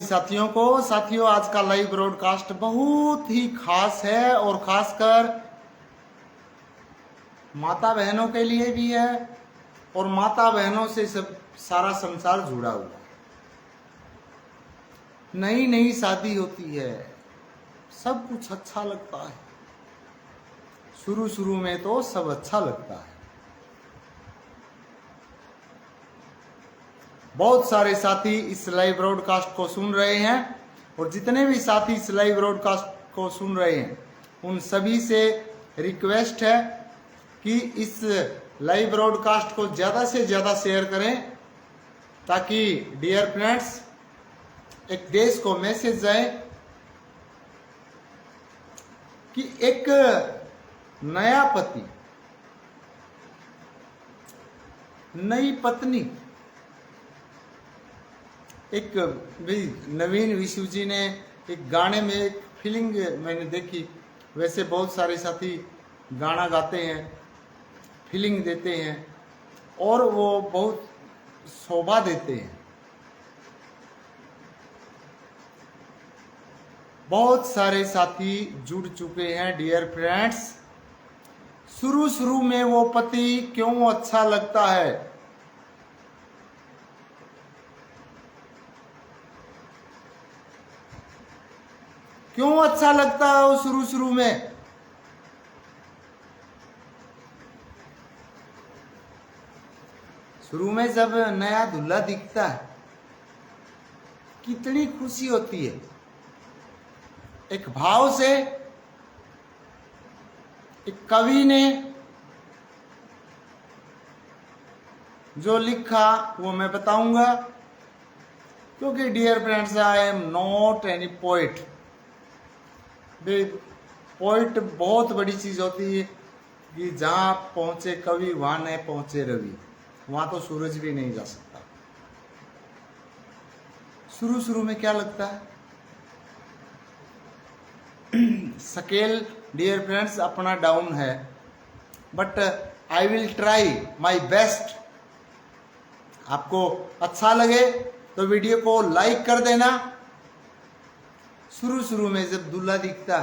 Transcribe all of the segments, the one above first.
साथियों आज का लाइव ब्रॉडकास्ट बहुत ही खास है और खासकर माता बहनों के लिए भी है और माता बहनों से सब सारा संसार जुड़ा हुआ है। नई नई शादी होती है, सब कुछ अच्छा लगता है। शुरू में तो सब अच्छा लगता है। बहुत सारे साथी इस लाइव ब्रॉडकास्ट को सुन रहे हैं और जितने भी साथी इस लाइव ब्रॉडकास्ट को सुन रहे हैं उन सभी से रिक्वेस्ट है कि इस लाइव ब्रॉडकास्ट को ज़्यादा से ज़्यादा शेयर करें ताकि डियर फ्रेंड्स एक देश को मैसेज जाए कि एक नया पति, नई पत्नी, एक नवीन विशु जी ने एक गाने में एक फीलिंग मैंने देखी। वैसे बहुत सारे साथी गाना गाते हैं, फीलिंग देते हैं और वो बहुत शोभा देते हैं। बहुत सारे साथी जुड़ चुके हैं डियर फ्रेंड्स। शुरू में वो पति क्यों अच्छा लगता है, क्यों अच्छा लगता है वो शुरू में? शुरू में जब नया दूल्हा दिखता है कितनी खुशी होती है। एक भाव से एक कवि ने जो लिखा वो मैं बताऊंगा, क्योंकि dear friends I am not any poet. Poet बहुत बड़ी चीज होती है कि जहां पहुंचे कवि वहां नहीं पहुंचे रवि, वहां तो सूरज भी नहीं जा सकता। शुरू में क्या लगता है, स्केल डियर फ्रेंड्स अपना डाउन है, but I will try my best. आपको अच्छा लगे तो वीडियो को लाइक कर देना। शुरू में जब दूल्हा दिखता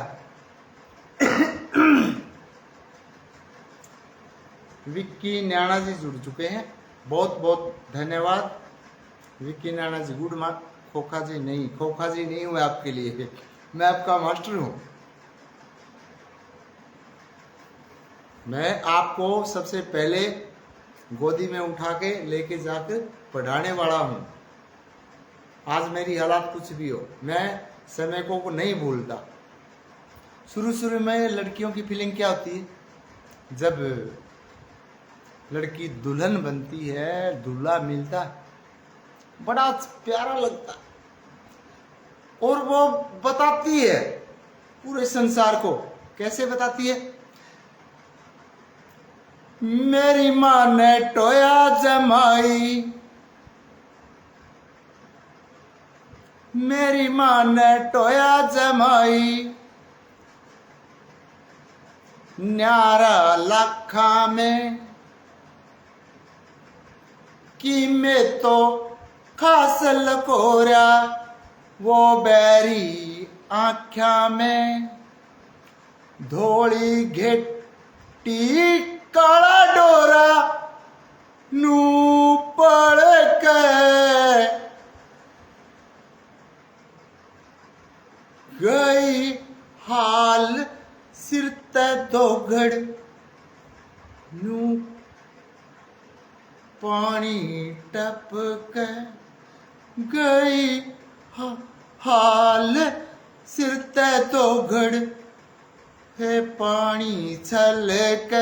विक्की न्याणा जी जुड़ चुके हैं, बहुत बहुत धन्यवाद विक्की न्याणा जी। गुड मार्क खोखा जी नहीं, खोखा जी नहीं हुए आपके लिए, मैं आपका मास्टर हूं। मैं आपको सबसे पहले गोदी में उठा के लेके जाकर पढ़ाने वाला हूं। आज मेरी हालात कुछ भी हो, मैं समय को नहीं भूलता। शुरू में लड़कियों की फीलिंग क्या होती है, जब लड़की दुल्हन बनती है, दूल्हा मिलता है, बड़ा प्यारा लगता है और वो बताती है पूरे संसार को। कैसे बताती है? मेरी मां ने टोया जमाई, मेरी मां ने टोया जमाई, न्यारा लाखा में कि मैं तो खास लकोरा, वो बैरी आँख्या में धोली घेटी काला डोरा नू पड़ के गई हाल सिर ते दोगड़ नू पानी टपक गई हाल सिर ते दोगड़ है पानी छलक।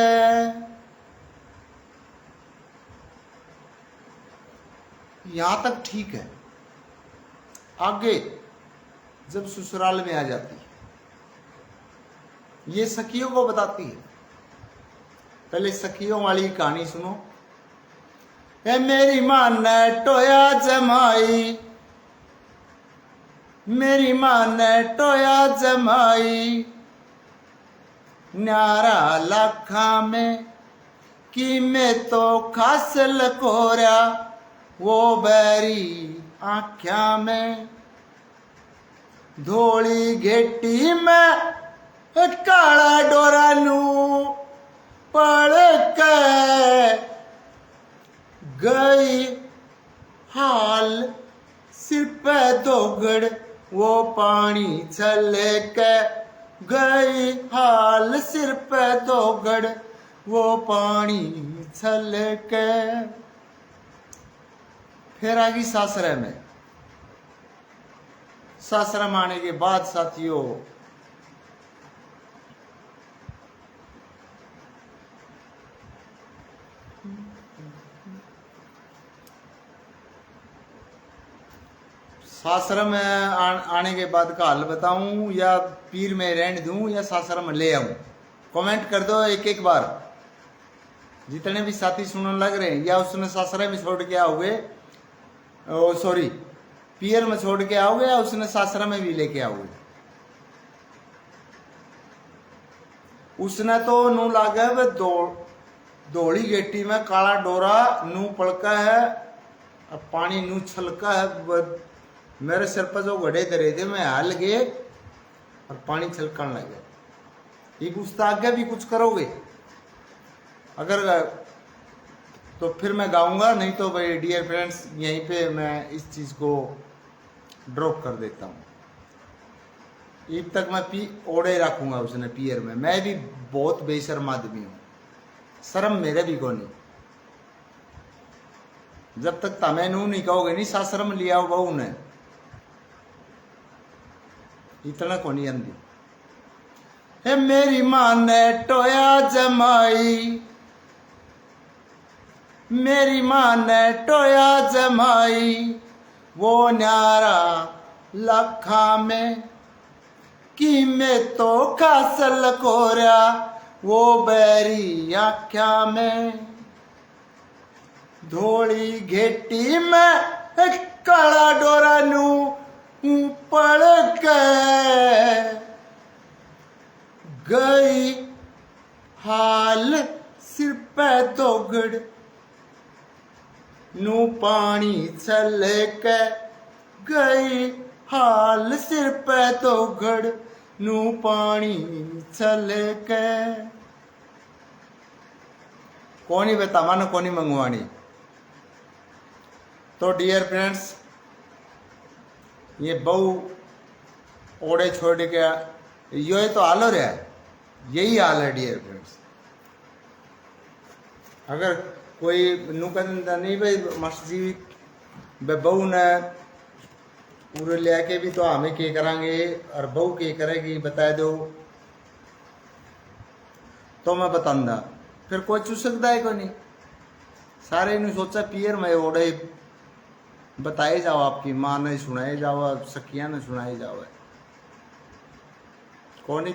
यहां तक ठीक है। आगे जब ससुराल में आ जाती है, ये सखियों को बताती है। पहले सखियों वाली कहानी सुनो। ए मेरी मां ने टोया जमाई, मेरी मां ने टोया जमाई, न्यारा लाखा में कि मैं तो खास लकोरा, वो बैरी आँख्या में धोली घेटी में काला डोरा नू पड़ के गई हाल सिर पे दोगड़ वो पानी छल के गई हाल सिर पे दोगड़ वो पानी छल के। फिर आ गई सासरे में। सासरा में आने के बाद साथियों सासरा में आने के बाद का हाल बताऊं या पीर में रहने दूं या सासरा में ले आऊं? कमेंट कर दो एक एक बार। जितने भी साथी सुनने लग रहे हैं, या उसने सासरा में छोड़ के आओगे, सॉरी पियर में छोड़ के आओगे, या उसने सासरा में भी लेके आओगे। उसने तो नू लागे वे धोली गेटी में काला डोरा नू पड़का है और पानी नू छलका है। मेरे सिर पर जो घड़े धरे थे मैं हाल गए और पानी छलकन लगे। एक उससे आगे भी कुछ करोगे अगर तो फिर मैं गाऊंगा, नहीं तो भाई डियर फ्रेंड्स यहीं पे मैं इस चीज को ड्रॉप कर देता हूँ। अब तक मैं ओढ़े रखूंगा उसने पियर में। मैं भी बहुत बेशर्म आदमी हूँ, शर्म मेरे भी को नहीं। जब तक तमें नू नहीं कहोगे नहीं सासरम लिया बहू ने, इतना को नहीं आंदी। हे मेरी मां ने टोया जमाई, मेरी मां ने टोया जमाई, वो न्यारा लखा में कि मैं तो खासल कोरा वो बैरी आख्या में। धोली घेटी में काला डोरा नू पड़ के गई हाल सिर पे दोगड़ नू पानी छल के गई हाल सिर पे दोगड़ नू पानी छल के। कोनी बता मानो कोनी मंगवानी। तो डियर फ्रेंड्स ये बहु ओढ़े छोड़ के यो तो हाल हो रहा है, यही हाल है डियर फ्रेंड्स। अगर कोई नुकंदा नहीं भाई मस्जिद बहू ने पूरे लेके भी तो हमें क्या करांगे और बहू क्या करेगी बता दो तो मैं बताऊंगा। फिर कोई चू सकता है कोई नहीं। सारे ने सोचा पियर में ओढ़े बताए जाओ, आपकी माँ ने सुनाए जाओ, सखिया ने सुनाए जाओ। कौन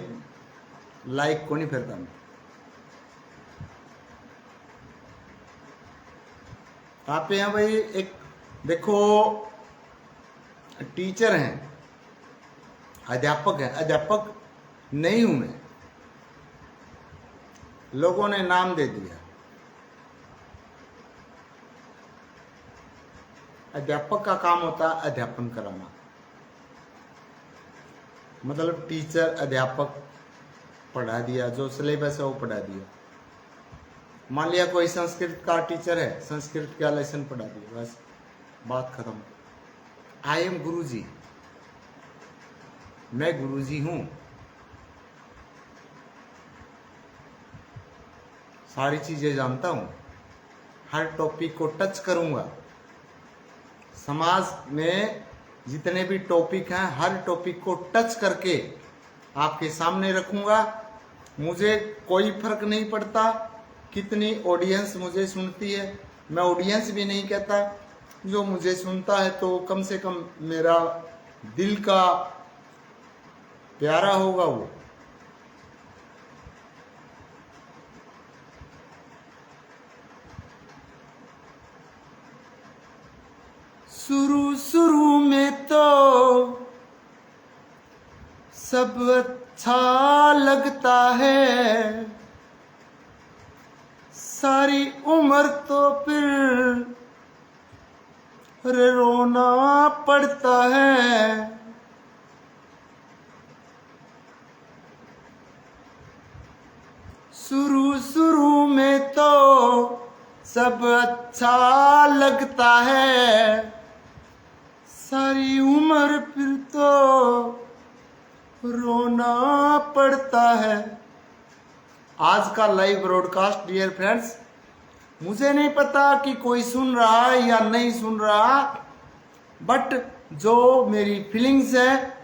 लाइक कौन फिरता मैं आप यहाँ भाई एक देखो टीचर हैं, अध्यापक हैं। अध्यापक नहीं हूं मैं, लोगों ने नाम दे दिया। अध्यापक का काम होता है अध्यापन कराना, मतलब टीचर अध्यापक पढ़ा दिया, जो सिलेबस है वो पढ़ा दिया। मान लिया कोई संस्कृत का टीचर है, संस्कृत का लेसन पढ़ा दिया, बस बात खत्म। आई एम गुरुजी, मैं गुरुजी हूं। सारी चीजें जानता हूं, हर टॉपिक को टच करूंगा। समाज में जितने भी टॉपिक हैं हर टॉपिक को टच करके आपके सामने रखूंगा। मुझे कोई फर्क नहीं पड़ता कितनी ऑडियंस मुझे सुनती है, मैं ऑडियंस भी नहीं कहता। जो मुझे सुनता है तो कम से कम मेरा दिल का प्यारा होगा वो। शुरू में तो सब अच्छा लगता है, सारी उम्र तो फिर रोना पड़ता है। शुरू में तो सब अच्छा लगता है, सारी उम्र फिर तो रोना पड़ता है। आज का लाइव ब्रॉडकास्ट डियर फ्रेंड्स, मुझे नहीं पता कि कोई सुन रहा है या नहीं सुन रहा, बट जो मेरी फीलिंग्स है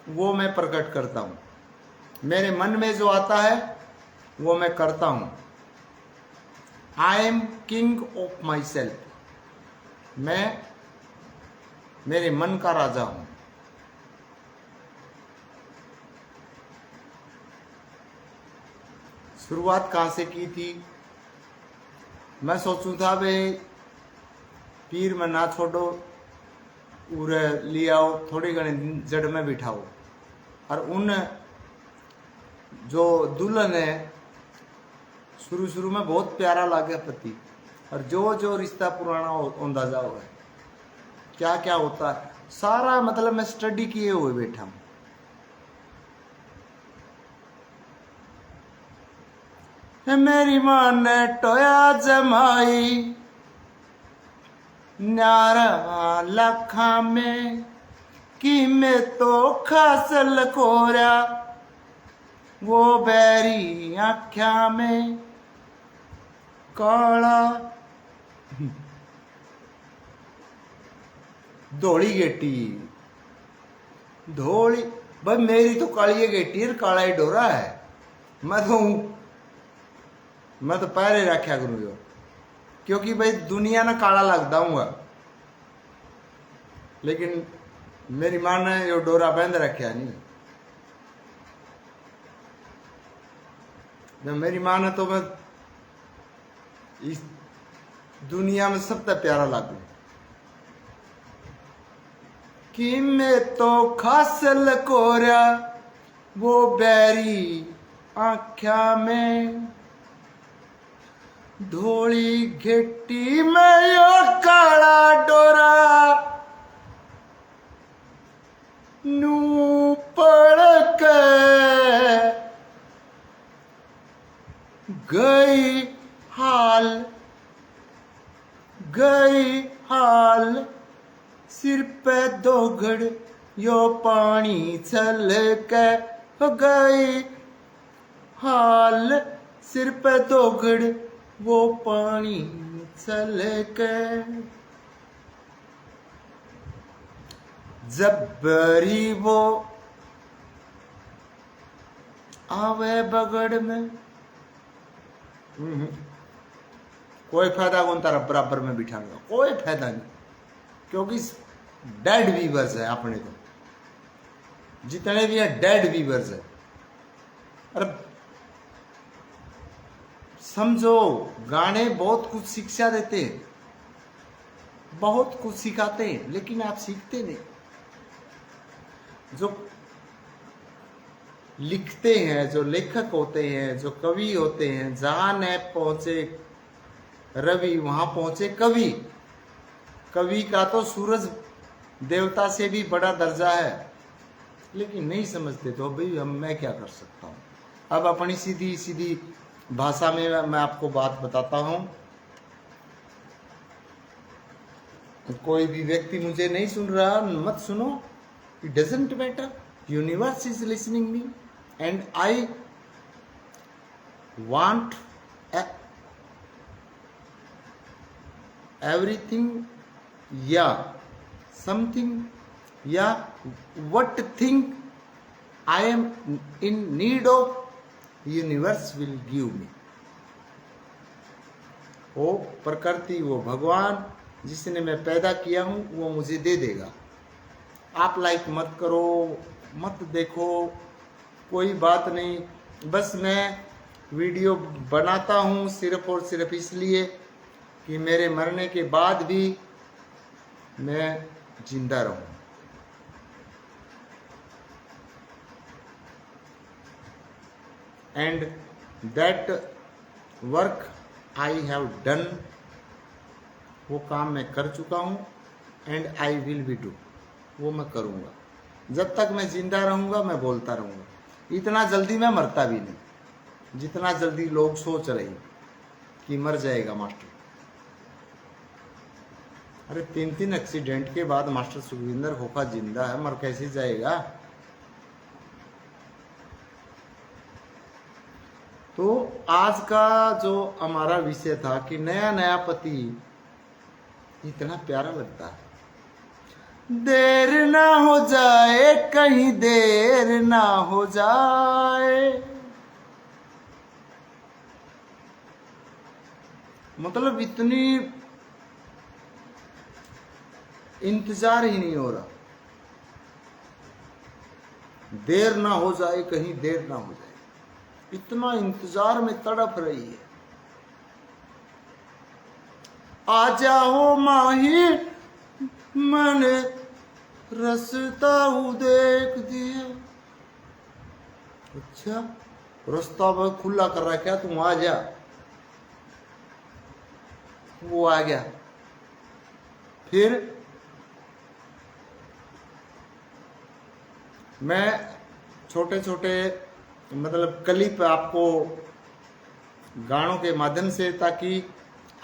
वो मैं प्रकट करता हूं। मेरे मन में जो आता है वो मैं करता हूं। I am king of my self. मैं मेरे मन का राजा हूं। शुरुआत कहाँ से की थी? मैं सोचूं था भाई पीर में ना छोड़ो, उरे ले आओ, थोड़ी घनी जड़ में बिठाओ। और उन जो दुल्हन है शुरू में बहुत प्यारा लागे पति, और जो रिश्ता पुराना होता जाओ है क्या क्या होता है सारा, मतलब मैं स्टडी किए हुए बैठा हूं। मेरी मां ने टोया जमाई न्यारा लखा में, कि मैं तो खास लकोरा वो बैरी आख्या में काला। धोली गेटी धोली, भाई मेरी तो काली गेटी है, काला ही डोरा है। मैं तो पैरे रखा करूँ, क्योंकि भाई दुनिया ना काला लगता हूँ, लेकिन मेरी मां ने यो डोरा बंद रखा नहीं। मेरी मां ने तो मैं इस दुनिया में सबसे प्यारा लागू, कि मैं तो खास लकोरा वो बैरी आख्या में, धोली घेटी में यो काला डोरा नू पड़ के गई हाल, सिर पे दो घड़ यो पानी चल के गई हाल, सिर पे दो घड़ वो पानी चल के। जब बरी वो आवे बगड़ में, कोई फायदा कौन तारा बराबर में बिठाने का, कोई फायदा नहीं, क्योंकि डेड वीवर्स है अपने तो, जितने भी है डेड वीवर्स है। अरे समझो, गाने बहुत कुछ शिक्षा देते हैं, बहुत कुछ सिखाते हैं, लेकिन आप सीखते नहीं। जो लिखते हैं, जो लेखक होते हैं, जो कवि होते हैं, जहां न पहुंचे रवि वहां पहुंचे कवि। कवि का तो सूरज देवता से भी बड़ा दर्जा है, लेकिन नहीं समझते। तो भाई मैं क्या कर सकता हूं। अब अपनी सीधी सीधी भाषा में मैं आपको बात बताता हूं। कोई भी व्यक्ति मुझे नहीं सुन रहा, मत सुनो, it doesn't matter, universe is listening me and I want everything या something या what thing I am in need of, universe will give me। वो प्रकृति, वो भगवान जिसने मैं पैदा किया हूं वो मुझे दे देगा। आप लाइक मत करो, मत देखो, कोई बात नहीं। बस मैं वीडियो बनाता हूं सिर्फ और सिर्फ इसलिए कि मेरे मरने के बाद भी मैं जिंदा रहूं। And that work I have done, वो काम मैं कर चुका हूं। And I will be do, वो मैं करूंगा। जब तक मैं जिंदा रहूंगा मैं बोलता रहूंगा। इतना जल्दी मैं मरता भी नहीं जितना जल्दी लोग सोच रहे हैं कि मर जाएगा मास्टर। अरे 3 एक्सीडेंट के बाद मास्टर सुखविंदर खोखा जिंदा है, मर कैसे जाएगा। तो आज का जो हमारा विषय था कि नया नया पति इतना प्यारा लगता है। देर ना हो जाए कहीं, देर ना हो जाए, मतलब इतनी इंतजार ही नहीं हो रहा। देर ना हो जाए कहीं, देर ना हो जाए, इतना इंतजार में तड़प रही है। आ जाओ माही मैंने रास्ता देख दिया। अच्छा, रास्ता बहुत खुला कर रहा है क्या, तुम आ जा। वो आ गया। फिर मैं छोटे छोटे मतलब क्लिप आपको गानों के माध्यम से, ताकि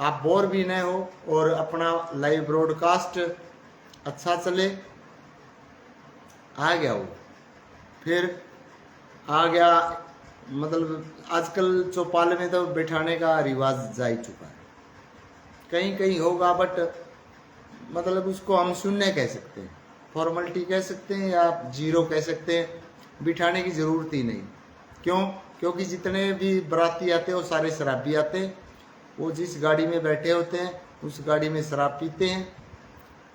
आप बोर भी न हो और अपना लाइव ब्रॉडकास्ट अच्छा चले। आ गया वो, फिर आ गया। मतलब आजकल चौपाल में तो बैठाने का रिवाज जा ही चुका है, कहीं कहीं होगा, बट मतलब उसको हम शून्य कह सकते हैं, फॉर्मेलिटी कह सकते हैं या जीरो कह सकते हैं। बिठाने की जरूरत ही नहीं। क्यों? क्योंकि जितने भी बराती आते हैं वो सारे शराबी आते हैं। वो जिस गाड़ी में बैठे होते हैं उस गाड़ी में शराब पीते हैं।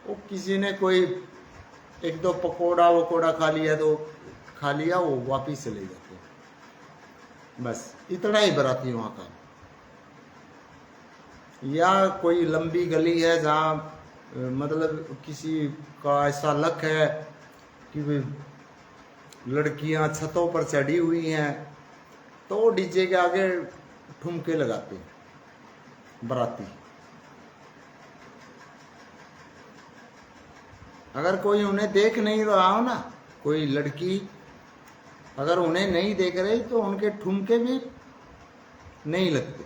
वो किसी ने कोई 1-2 पकौड़ा वकौड़ा खा लिया तो खा लिया, वो वापिस चले जाते हैं। बस इतना ही बराती वहाँ का। या कोई लंबी गली है जहाँ मतलब किसी का ऐसा लक है कि लड़कियां छतों पर चढ़ी हुई हैं, तो डीजे के आगे ठुमके लगाते हैं बराती। अगर कोई उन्हें देख नहीं रहा हो ना, कोई लड़की अगर उन्हें नहीं देख रही तो उनके ठुमके भी नहीं लगते।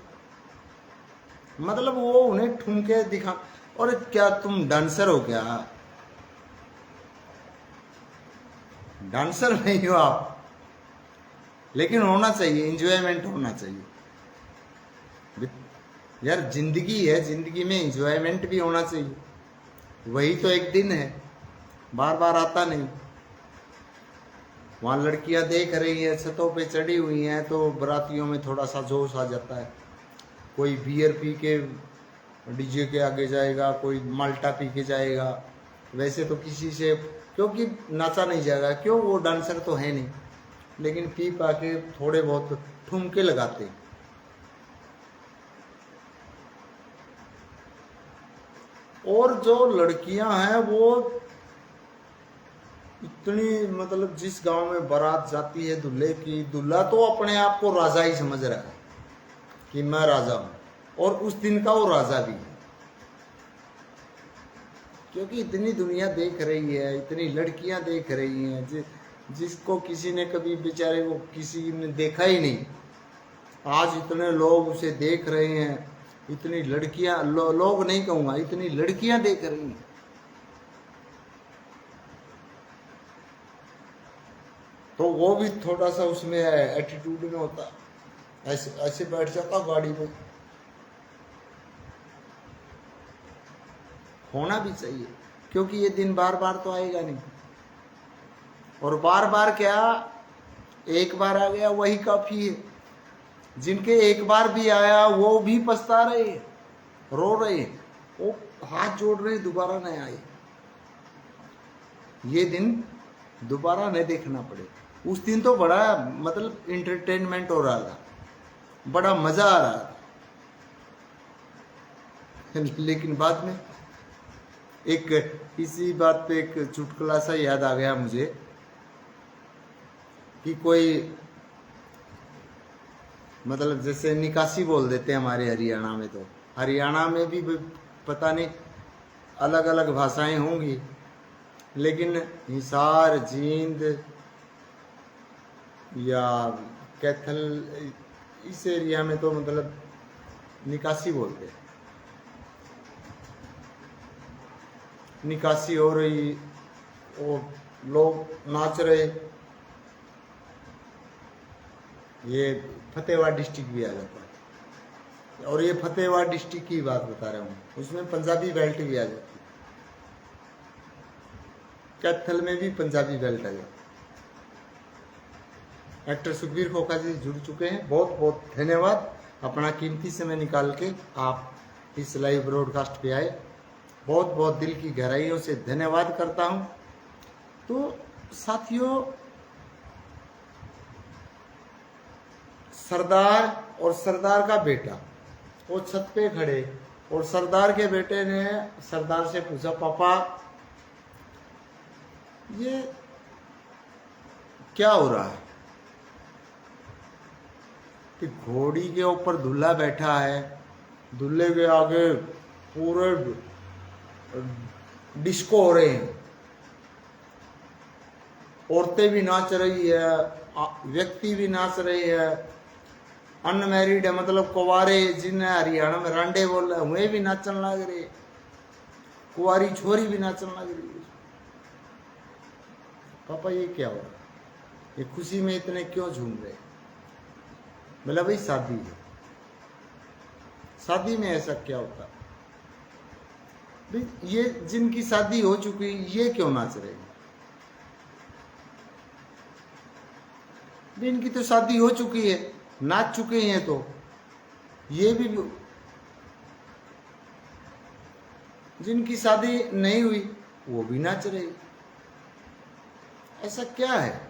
मतलब वो उन्हें ठुमके दिखा, और क्या तुम डांसर हो क्या? डांसर नहीं हो आप, लेकिन होना चाहिए, एंजॉयमेंट होना चाहिए यार। जिंदगी है, जिंदगी में एंजॉयमेंट भी होना चाहिए। वही तो एक दिन है, बार बार आता नहीं। वहां लड़कियां देख रही है, छतों पे चढ़ी हुई हैं, तो बरातियों में थोड़ा सा जोश आ जाता है। कोई बियर पी के डीजे के आगे जाएगा, कोई माल्टा पी के जाएगा। वैसे तो किसी से क्योंकि नाचा नहीं जाएगा, क्यों? वो डांसर तो है नहीं, लेकिन पी पा के थोड़े बहुत ठुमके लगाते। और जो लड़कियां हैं वो इतनी, मतलब जिस गांव में बारात जाती है दूल्हे की, दूल्हा तो अपने आप को राजा ही समझ रहा है कि मैं राजा हूं, और उस दिन का वो राजा भी है। क्योंकि इतनी दुनिया देख रही है, इतनी लड़कियां देख रही हैं, जिसको किसी ने कभी बेचारे को किसी ने देखा ही नहीं, आज इतने लोग उसे देख रहे हैं। इतनी लड़कियां लोग नहीं कहूंगा, इतनी लड़कियां देख रही हैं। तो वो भी थोड़ा सा उसमें एटीट्यूड में होता, ऐसे ऐसे बैठ जाता गाड़ी में। होना भी चाहिए, क्योंकि ये दिन बार बार तो आएगा नहीं। और बार बार क्या, एक बार आ गया वही काफी है। जिनके एक बार भी आया वो भी पछता रहे, रो रहे, वो हाथ जोड़ रहे दोबारा न आए। ये दिन दोबारा न देखना पड़े। उस दिन तो बड़ा मतलब इंटरटेनमेंट हो रहा था, बड़ा मजा आ रहा था। लेकिन बाद में एक इसी बात पे एक चुटकुला सा याद आ गया मुझे कि कोई मतलब जैसे निकासी बोल देते हैं हमारे हरियाणा में, तो हरियाणा में भी पता नहीं अलग अलग भाषाएं होंगी। लेकिन हिसार, जींद या कैथल इस एरिया में तो मतलब निकासी बोलते हैं। निकासी हो रही, वो लोग नाच रहे। ये फतेहाबाद डिस्ट्रिक्ट भी आ जाता है, और ये फतेहाबाद डिस्ट्रिक्ट की बात बता रहा हूँ, उसमें पंजाबी बेल्ट भी आ जाती है। कैथल में भी पंजाबी बेल्ट आ जाती है। एक्टर सुखबीर खोखा जी जुड़ चुके हैं, बहुत बहुत धन्यवाद। अपना कीमती समय निकाल के आप इस लाइव ब्रॉडकास्ट पे आए, बहुत बहुत दिल की गहराइयों से धन्यवाद करता हूँ। तो साथियों, सरदार और सरदार का बेटा वो छत पे खड़े, और सरदार के बेटे ने सरदार से पूछा, पापा ये क्या हो रहा है कि घोड़ी के ऊपर दूल्हा बैठा है, दूल्हे के आगे पूरे डिस्को हो रहे हैं, औरतें भी नाच रही है, व्यक्ति भी नाच रहे हैं, अनमैरिड है मतलब कुंवारे, जिन्हें हरियाणा में रांडे बोल रहे हुए भी नाचन लग रहे, कुंवारी छोरी भी नाचन लग रही। पापा ये क्या हो रहा है, ये खुशी में इतने क्यों झूम रहे? बोला भाई शादी है, शादी में ऐसा क्या होता है भाई, ये जिनकी शादी हो चुकी ये क्यों नाच रहे हैं? इनकी तो शादी हो चुकी है, नाच चुके हैं, तो ये भी जिनकी शादी नहीं हुई वो भी नाच रहे, ऐसा क्या है?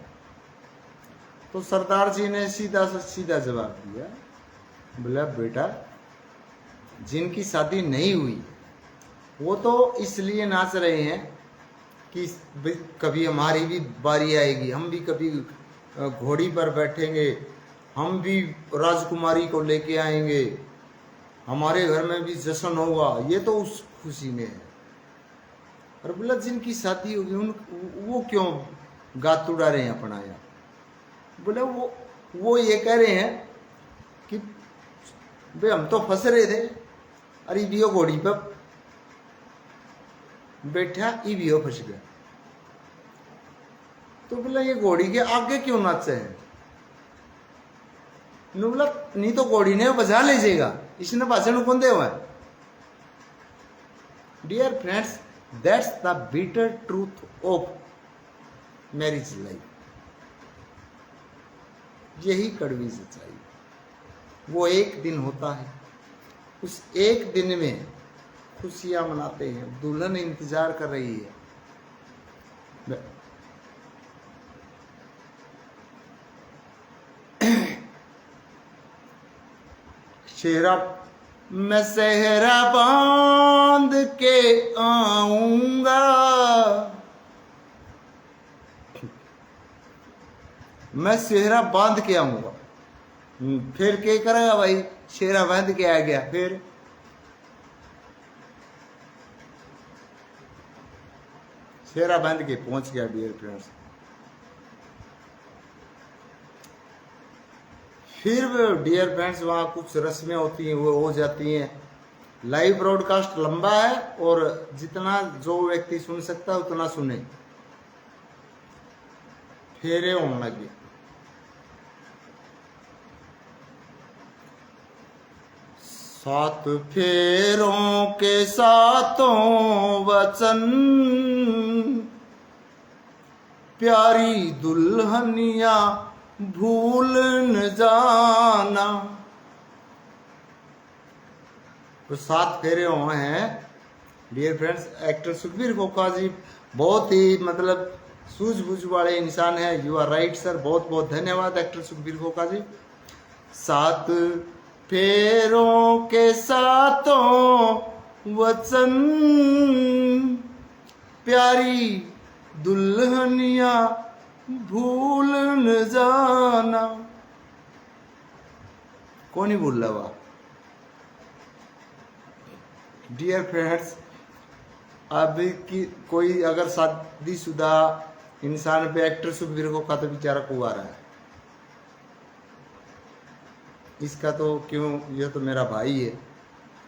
तो सरदार जी ने सीधा से सीधा जवाब दिया, बोला बेटा जिनकी शादी नहीं हुई वो तो इसलिए नाच रहे हैं कि कभी हमारी भी बारी आएगी, हम भी कभी घोड़ी पर बैठेंगे, हम भी राजकुमारी को लेके आएंगे, हमारे घर में भी जश्न होगा, ये तो उस खुशी में है। और बोला जिनकी शादी होगी उन वो क्यों गात उड़ा रहे हैं अपना यार? बोले वो ये कह रहे हैं कि भाई हम तो फंस रहे थे, अरे भी घोड़ी पर बैठा, भी फंस गया। तो बोला ये घोड़ी के आगे क्यों नाचे हैं? बोला नहीं तो घोड़ी ने बजा ले जाएगा, इसने भाषण कौन दे हुआ है? Dear friends, that's the bitter truth of marriage life. यही कड़वी सच्चाई। वो एक दिन होता है, उस एक दिन में खुशियां मनाते हैं, दुल्हन इंतजार कर रही है। सेहरा मैं सेहरा बांध के आऊंगा, मैं सेहरा बांध के आऊंगा। फिर क्या करेगा भाई? सेहरा बांध के आ गया, फिर सेहरा बांध के पहुंच गया। डियर फ्रेंड्स, फिर डियर फ्रेंड्स वहाँ कुछ रस्में होती हैं, वो हो जाती हैं। लाइव ब्रॉडकास्ट लंबा है और जितना जो व्यक्ति सुन सकता है उतना सुने। फेरे होने लगे, सात फेरों के सातों वचन, प्यारी दुल्हनिया भूल न जाना। तो 7 फेरे हुए हैं। डियर फ्रेंड्स, एक्टर सुखबीर खोखा जी बहुत ही मतलब सूझबूझ वाले इंसान है। यू आर राइट सर, बहुत बहुत धन्यवाद एक्टर सुखबीर खोखा जी। 7 फेरों के सातों वचन, प्यारी दुल्हनिया भूल न जाना। कौन ही भूल रहा? डियर फ्रेंड्स, अब की कोई अगर शादीशुदा इंसान पे एक्टर सुखबीर को का तो बेचारा कुंवारा है, इसका तो क्यों, ये तो मेरा भाई है,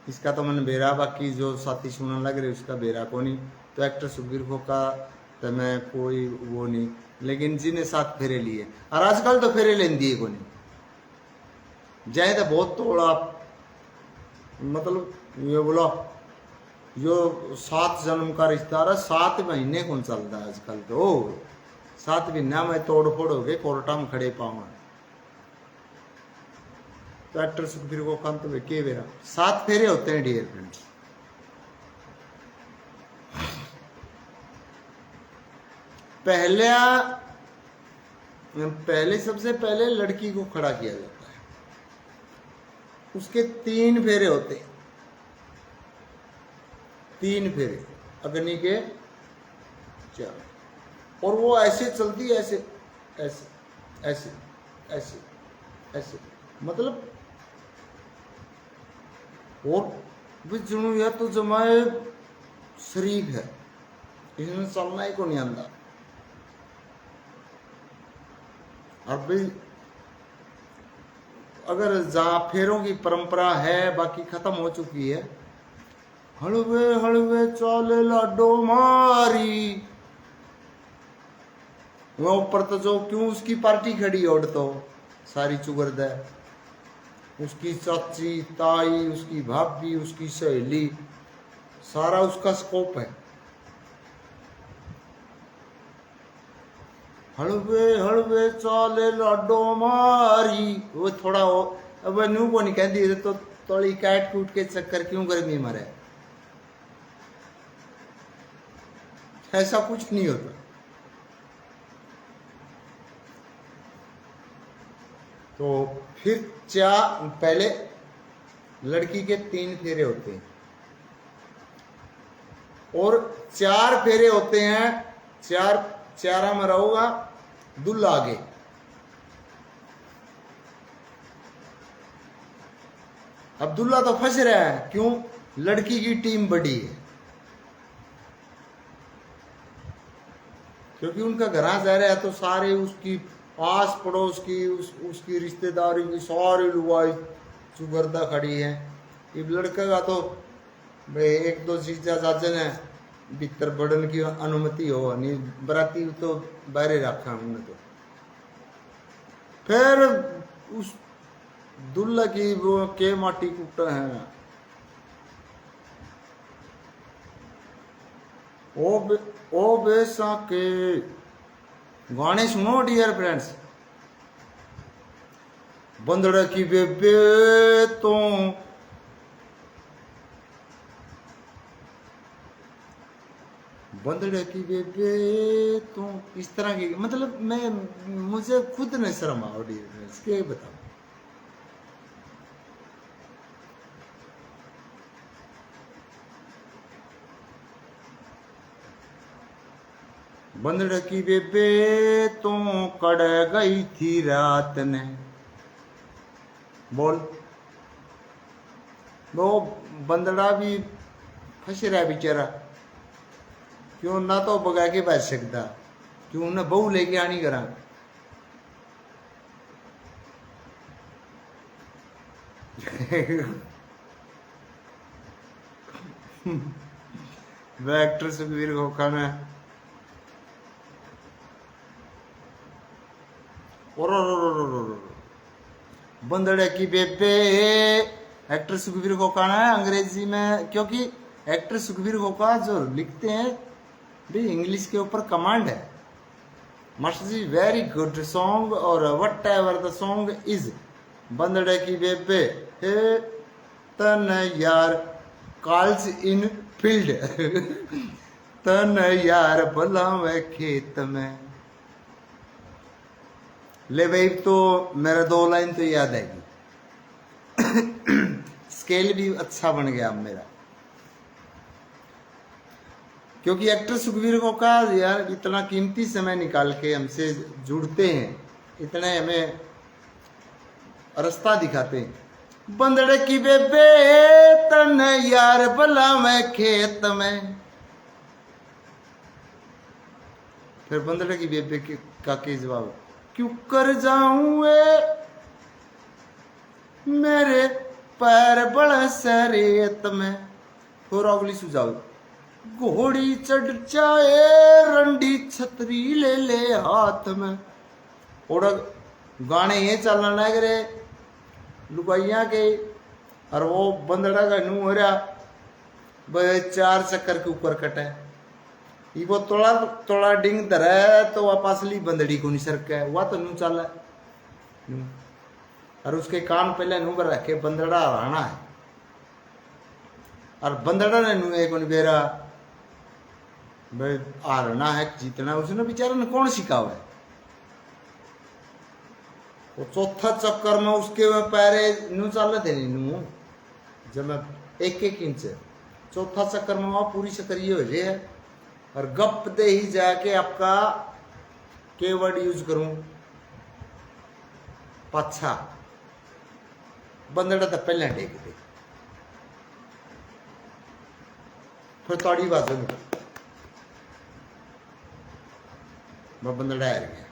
इसका तो मन बेरा, बाकी जो साथी सुनने लग रहे उसका बेरा को नहीं। तो एक्टर सुखबीर को का तो मैं कोई वो नहीं, लेकिन जिन्हें साथ फेरे लिए और आजकल तो फेरे लेन दिए को नहीं जाए तो बहुत तोड़ा, मतलब ये बोला जो 7 जन्म का रिश्ता रहा 7 महीने कौन चलता है आजकल, तो 7 महीना में तोड़ फोड़ हो गए, कोर्टा में खड़े पाऊंगा। तो एक्टर सुखबीर को काम तो के बेरा 7 फेरे होते हैं डियर फ्रेंड्स। पहले सबसे पहले लड़की को खड़ा किया जाता है, उसके 3 फेरे होते हैं, 3 फेरे अग्नि के 4, और वो ऐसे चलती है, ऐसे ऐसे ऐसे ऐसे ऐसे, मतलब और जुनू यह तो जमाए शरीफ है, इसमें चलना ही को नहीं आंदा। अब भी अगर जहाँ फेरों की परंपरा है बाकी खत्म हो चुकी है, हलवे हलवे चाले लाडो मारी, वो ऊपर तो जो क्यों उसकी पार्टी खड़ी ओढ़ तो सारी चुगर्द है, उसकी चाची ताई, उसकी भाभी, उसकी सहेली, सारा उसका स्कोप है। हलवे हलवे चाले लाडो मारी, वो थोड़ा हो अब नू को नहीं कहती तो थोड़ी कैट कूट के चक्कर क्यों गर्मी मरे, ऐसा कुछ नहीं होता। तो फिर पहले लड़की के 3 फेरे होते हैं और 4 फेरे होते हैं, चारा में रहोगा दुल्हा आगे। अब दुल्हा तो फंस रहा है, क्यों, लड़की की टीम बड़ी है, क्योंकि उनका घर जा रहा है तो सारे उसकी आस पड़ोस की उसकी रिश्तेदारी की सारी लुगाई चुगरदा खड़ी है। ये लड़का का तो भाई 1-2 चीजा जाजन है, भीतर बढ़न की अनुमति हो नहीं, बराती तो बाहर रखा हमने। तो फिर उस दुल्हा की वो के माटी कुटा है, ओ बेसा के गाने सुनो डियर फ्रेंड्स। बंदड़ा की बेबे तो बंदड़े की बेबे तो इस तरह की, मतलब मुझे खुद न शर्म आओ डियर फ्रेंड्स, क्या बताओ। बंदड़ की बेबे तो कड़ गई थी रात ने, बोल वो बंदड़ा भी फंस रहा बेचारा, क्यों ना तो बगा के बच सकता, क्यों ना बहू लेके आनी करा। वह एक्टर सुखबीर को खाना बंदड़े की बेबे, एक्टर सुखबीर को कहना है अंग्रेजी में, क्योंकि एक्टर सुखबीर को का जो लिखते हैं भी इंग्लिश के ऊपर कमांड है, must be very good song और whatever the song is. बंदड़े की बेबे हे तन यार कॉल्स इन फील्ड तन यार भला में खेत में। ले भाई, तो मेरा 2 लाइन तो याद आएगी। स्केल भी अच्छा बन गया मेरा, क्योंकि एक्टर सुखबीर को का यार इतना कीमती समय निकाल के हमसे जुड़ते हैं, इतने हमें रास्ता दिखाते हैं। बंदड़े की बेबे तन यार भला मैं खेत में, फिर बंदड़ा की बेबे का के जवाब, क्यों कर जाऊं वे मेरे पैर बड़ा सरेत में। फिर अगली सुझाव, घोड़ी चढ़ जाए रंडी छतरी ले ले हाथ में। और गाने ये चलने लग रहे लुगाइया के, और वो बंदड़ा का नू हो रहा भाई 4 चक्कर के ऊपर कटे। ये वो तोड़ा तोड़ा डिंग धरे तो वह असली बंदड़ी को नहीं सरके, वह तो नू चल है। और उसके कान पहले नू पर रखे बंदड़ा हराना है, और बंदड़ा ने नू एक बेरा भाई हारना है जीतना, उसने बेचारा ने कौन सिखावा है। वो चौथा चक्कर में उसके में पैरे नू चल थे नहीं नू जब मैं 1-1 इंच, चौथा चक्कर में वहां पूरी चक्कर हो जाए है। और गप दे ही जाके आपका के वर्ड यूज करूं, पाछा बंदड़ा तो पहले टेक दे, फिर तोड़ी बाजू में बंदड़ा हार गया।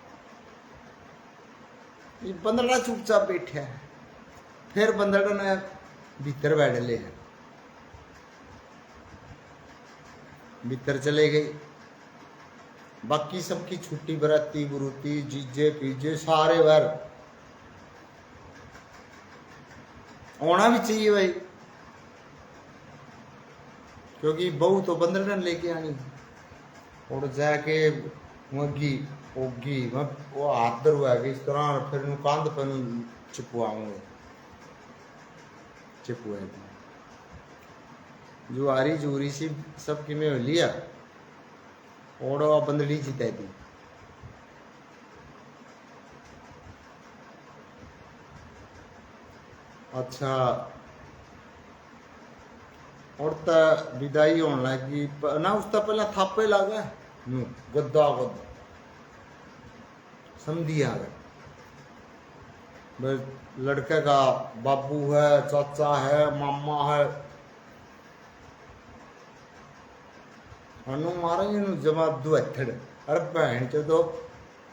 ये बंदड़ा चुपचाप बैठा है। फिर बंदड़ा ने भीतर बैठ ले, भीतर चले गए। बाकी सबकी छुट्टी बराती बुरूती जीजे पीजे सारे बार होना भी चाहिए भाई, क्योंकि बहू तो बंदर ने लेके आनी। और जाके मगी ओगी वो हाथ हुआ कि इस तरह फिर कांध पर चिपवाऊंगे चिपुए जुआरी जूरी सी सब कि में लिया और बंदड़ी जीता दी। अच्छा और तो विदाई होने लगी ना, उसका पहले थापे लगे गद्दा गद समझी आ गए। लड़के का बाबू है, चाचा है, मामा है, हनु मारा जवाब दो हथड़। अरे भैन चो तो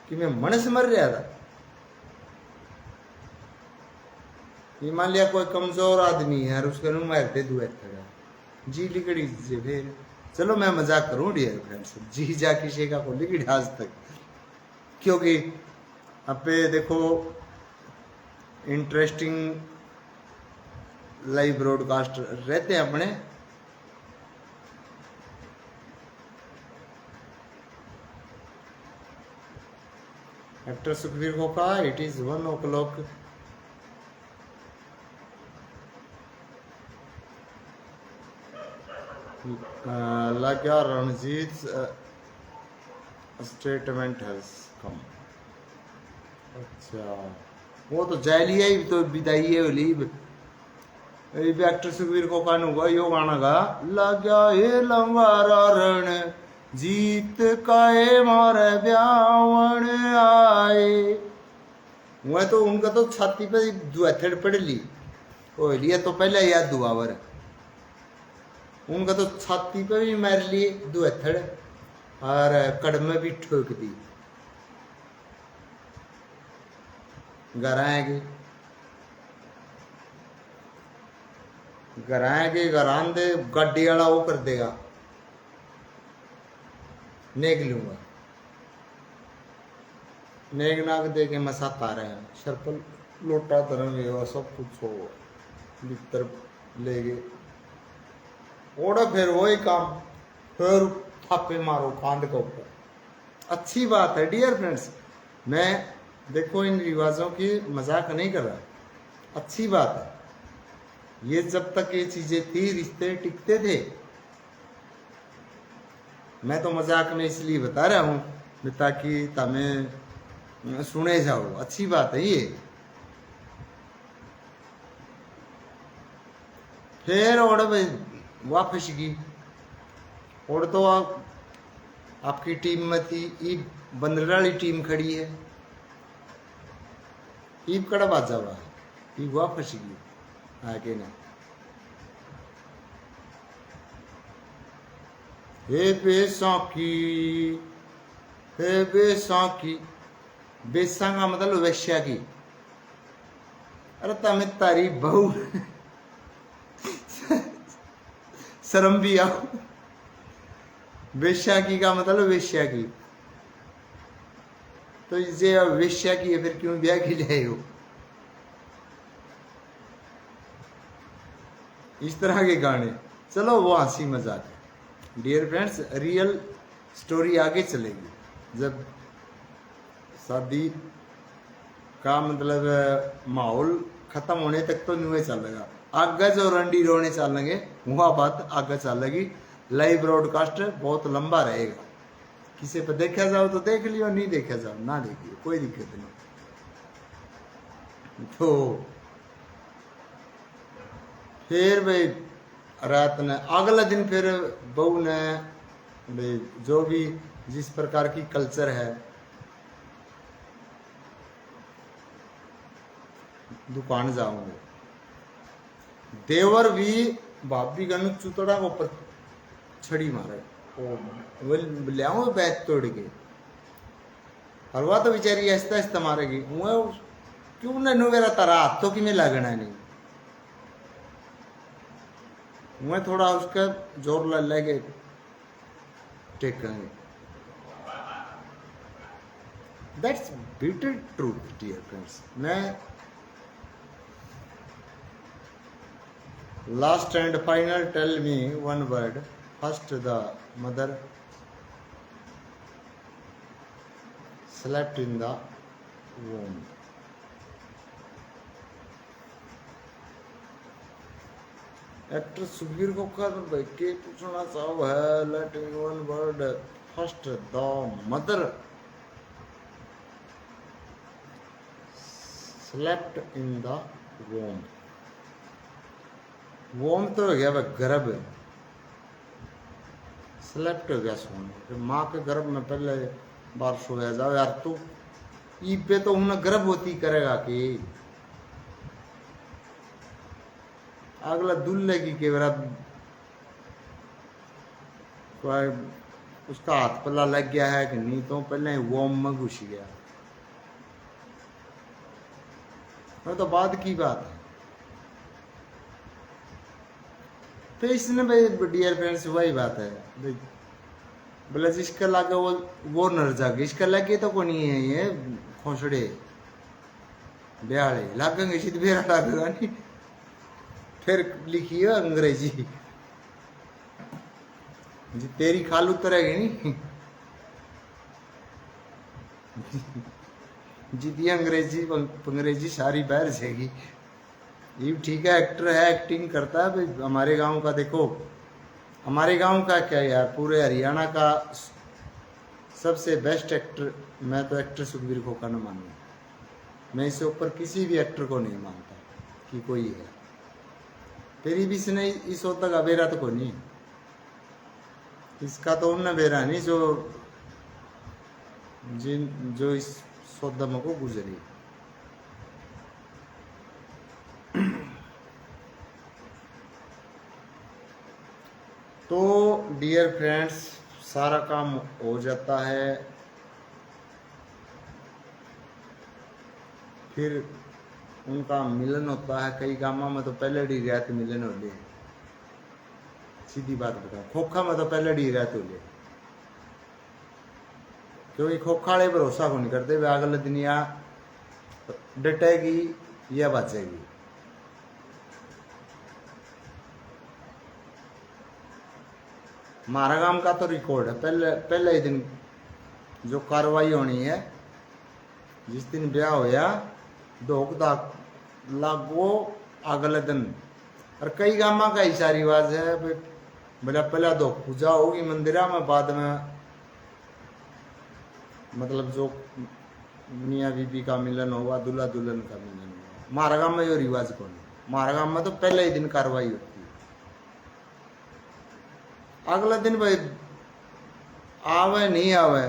कि मैं मन से मर रहा था। ये मान लिया कोई कमजोर आदमी है और उसके मारते दो हथड़ जी लिकड़ी से। फिर चलो मैं मजाक करूं डियर फ्रेंड्स, जी जा किसी का को लिकड़ी आज तक, क्योंकि अपे देखो इंटरेस्टिंग लाइव ब्रॉडकास्ट रहते हैं अपने। एक्टर सुखवीर को कहा इट इज 1 o'clock। लगा रणजीत स्टेटमेंट हैज कम। अच्छा वो तो जैली है तो विदाई है लीब। एक्टर सुखवीर को कानू का यो गाना गा लगा ये लंगारा रण जीत काए मारे ब्यावन आए। वह तो उनका तो छाती पे दुआथड़ पड़ ली ओ लिया तो पहले याद दुआवर। उनका तो छाती पे भी मार लिए दुआथड़ और कड़मे भी ठोक दी। घर आएंगे घर आंदे गाड़ी वाला वो कर देगा नेग लूंगा नेग नाग दे के मसा रहे हैं सर्कल लोटा तरंगे और सब कुछ हो भीतर ले गए। ओड़ा फिर वही काम फिर थापे मारो कांध के ऊपर। अच्छी बात है डियर फ्रेंड्स, मैं देखो इन रिवाजों की मजाक नहीं कर रहा, अच्छी बात है। ये जब तक ये चीजें थी रिश्ते टिकते थे। मैं तो मजाक में इसलिए बता रहा हूँ ताकि तुम्हें सुने जाओ, अच्छी बात है ये। फिर और वापस की और तो आपकी टीम में थी ईब बंदर वाली टीम खड़ी है। ईब कड़ा बाजा हुआ ईब वापस की आगे ना हे पेशा की बेसा की, बेसा का मतलब वैश्या की। अरे तमें तारी बहू शर्म भी आओ। वेश्या की का मतलब वेश्या की, तो इसे वेश्या की है फिर क्यों ब्याह की जाए हो। इस तरह के गाने, चलो वो हंसी मजाक है। डियर फ्रेंड्स, रियल स्टोरी आगे चलेगी जब शादी का मतलब माहौल खत्म होने तक तो न्यू चलेगा, आगे जो रंडी रोने चलेंगे वह बात आगे चलेगी। लाइव ब्रॉडकास्ट बहुत लंबा रहेगा, किसी पर देखा जाओ तो देख लियो, नहीं देखा जाओ ना देखियो, कोई दिक्कत नहीं। तो फिर भाई रात ने अगला दिन फिर बहू ने भाई जो भी जिस प्रकार की कल्चर है, दुकान जाऊंगे। देवर भी भाभी गनु चुतड़ा को ऊपर छड़ी मारे, वो लियाओ बैत तोड़ के, हलवा तो बेचारी ऐसा ऐसा मारेगी। क्यों ना नु मेरा तारा हाथ तो कि में लगना नहीं, मैं थोड़ा उसका जोर लगे टेकेंगे। That's bitter truth dear friends. मैं last and final tell me one word, first the mother slept in the womb. Actor Sukhbir खोखा तो भाई के पूछना चाहो है, let me one word, first the mother slept in the womb. वोम तो हो गया भाई गर्भ, slept हो गया सोने, माँ के गर्भ में पहले बार सोया जाओ यार। तो ई पे तो उन्हें गर्भवती करेगा कि अगला दुल्ले की केवरा उसका हाथ पल्ला लग गया है कि नहीं, तो पहले ही वोम में घुस गया, तो बाद की बात है। तो इसने भाई डियर फ्रेंड्स वही बात है, बोले जिसका लगे वो नर जागे, इसका लगे तो कोई नहीं है, ये खोसड़े ब्याले लागेंगे सीधे बेरा लगेगा नहीं। फिर लिखी है अंग्रेजी जी, तेरी खाल उतरेगी नहीं जी, अंग्रेजी सारी बाहर जाएगी। ये ठीक है, एक्टर है, एक्टिंग करता है भाई। हमारे गांव का देखो, हमारे गांव का क्या यार, पूरे हरियाणा का सबसे बेस्ट एक्टर मैं तो एक्टर सुखबीर खोखा न मानूंगा। मैं इससे ऊपर किसी भी एक्टर को नहीं मानता कि कोई है। तेरी भी इसने इस होता का बेरा तो कोई नहीं, इसका तो उन बेरा नहीं जो इस सौदम को गुजरी। तो डियर फ्रेंड्स, सारा काम हो जाता है, फिर उनका मिलन होता है। कई गाँव में तो पहले डी रात मिलन हो ले, सीधी बात बताओ, खोखा में तो पहले डी रात हो ले, क्योंकि खोखा वाले भरोसा को नहीं करते, वे अगले दिन या डटेगी या बचेगी। हमारा गांव का तो रिकॉर्ड है, पहले ही दिन जो कार्रवाई होनी है, जिस दिन ब्याह होया धोख दाग लागो अगले दिन। और कई गाँव का ऐसा रिवाज है, बोला पहला धोख पूजा होगी मंदिरा में, बाद में मतलब जो मियाँ बीबी का मिलन होगा, दूल्हा दुल्हन का मिलन होगा। हमारा गाँव में ये रिवाज कौन है, हमारा गाँव में तो पहले ही दिन कार्रवाई होती है। अगला दिन भाई आवे नहीं आवे,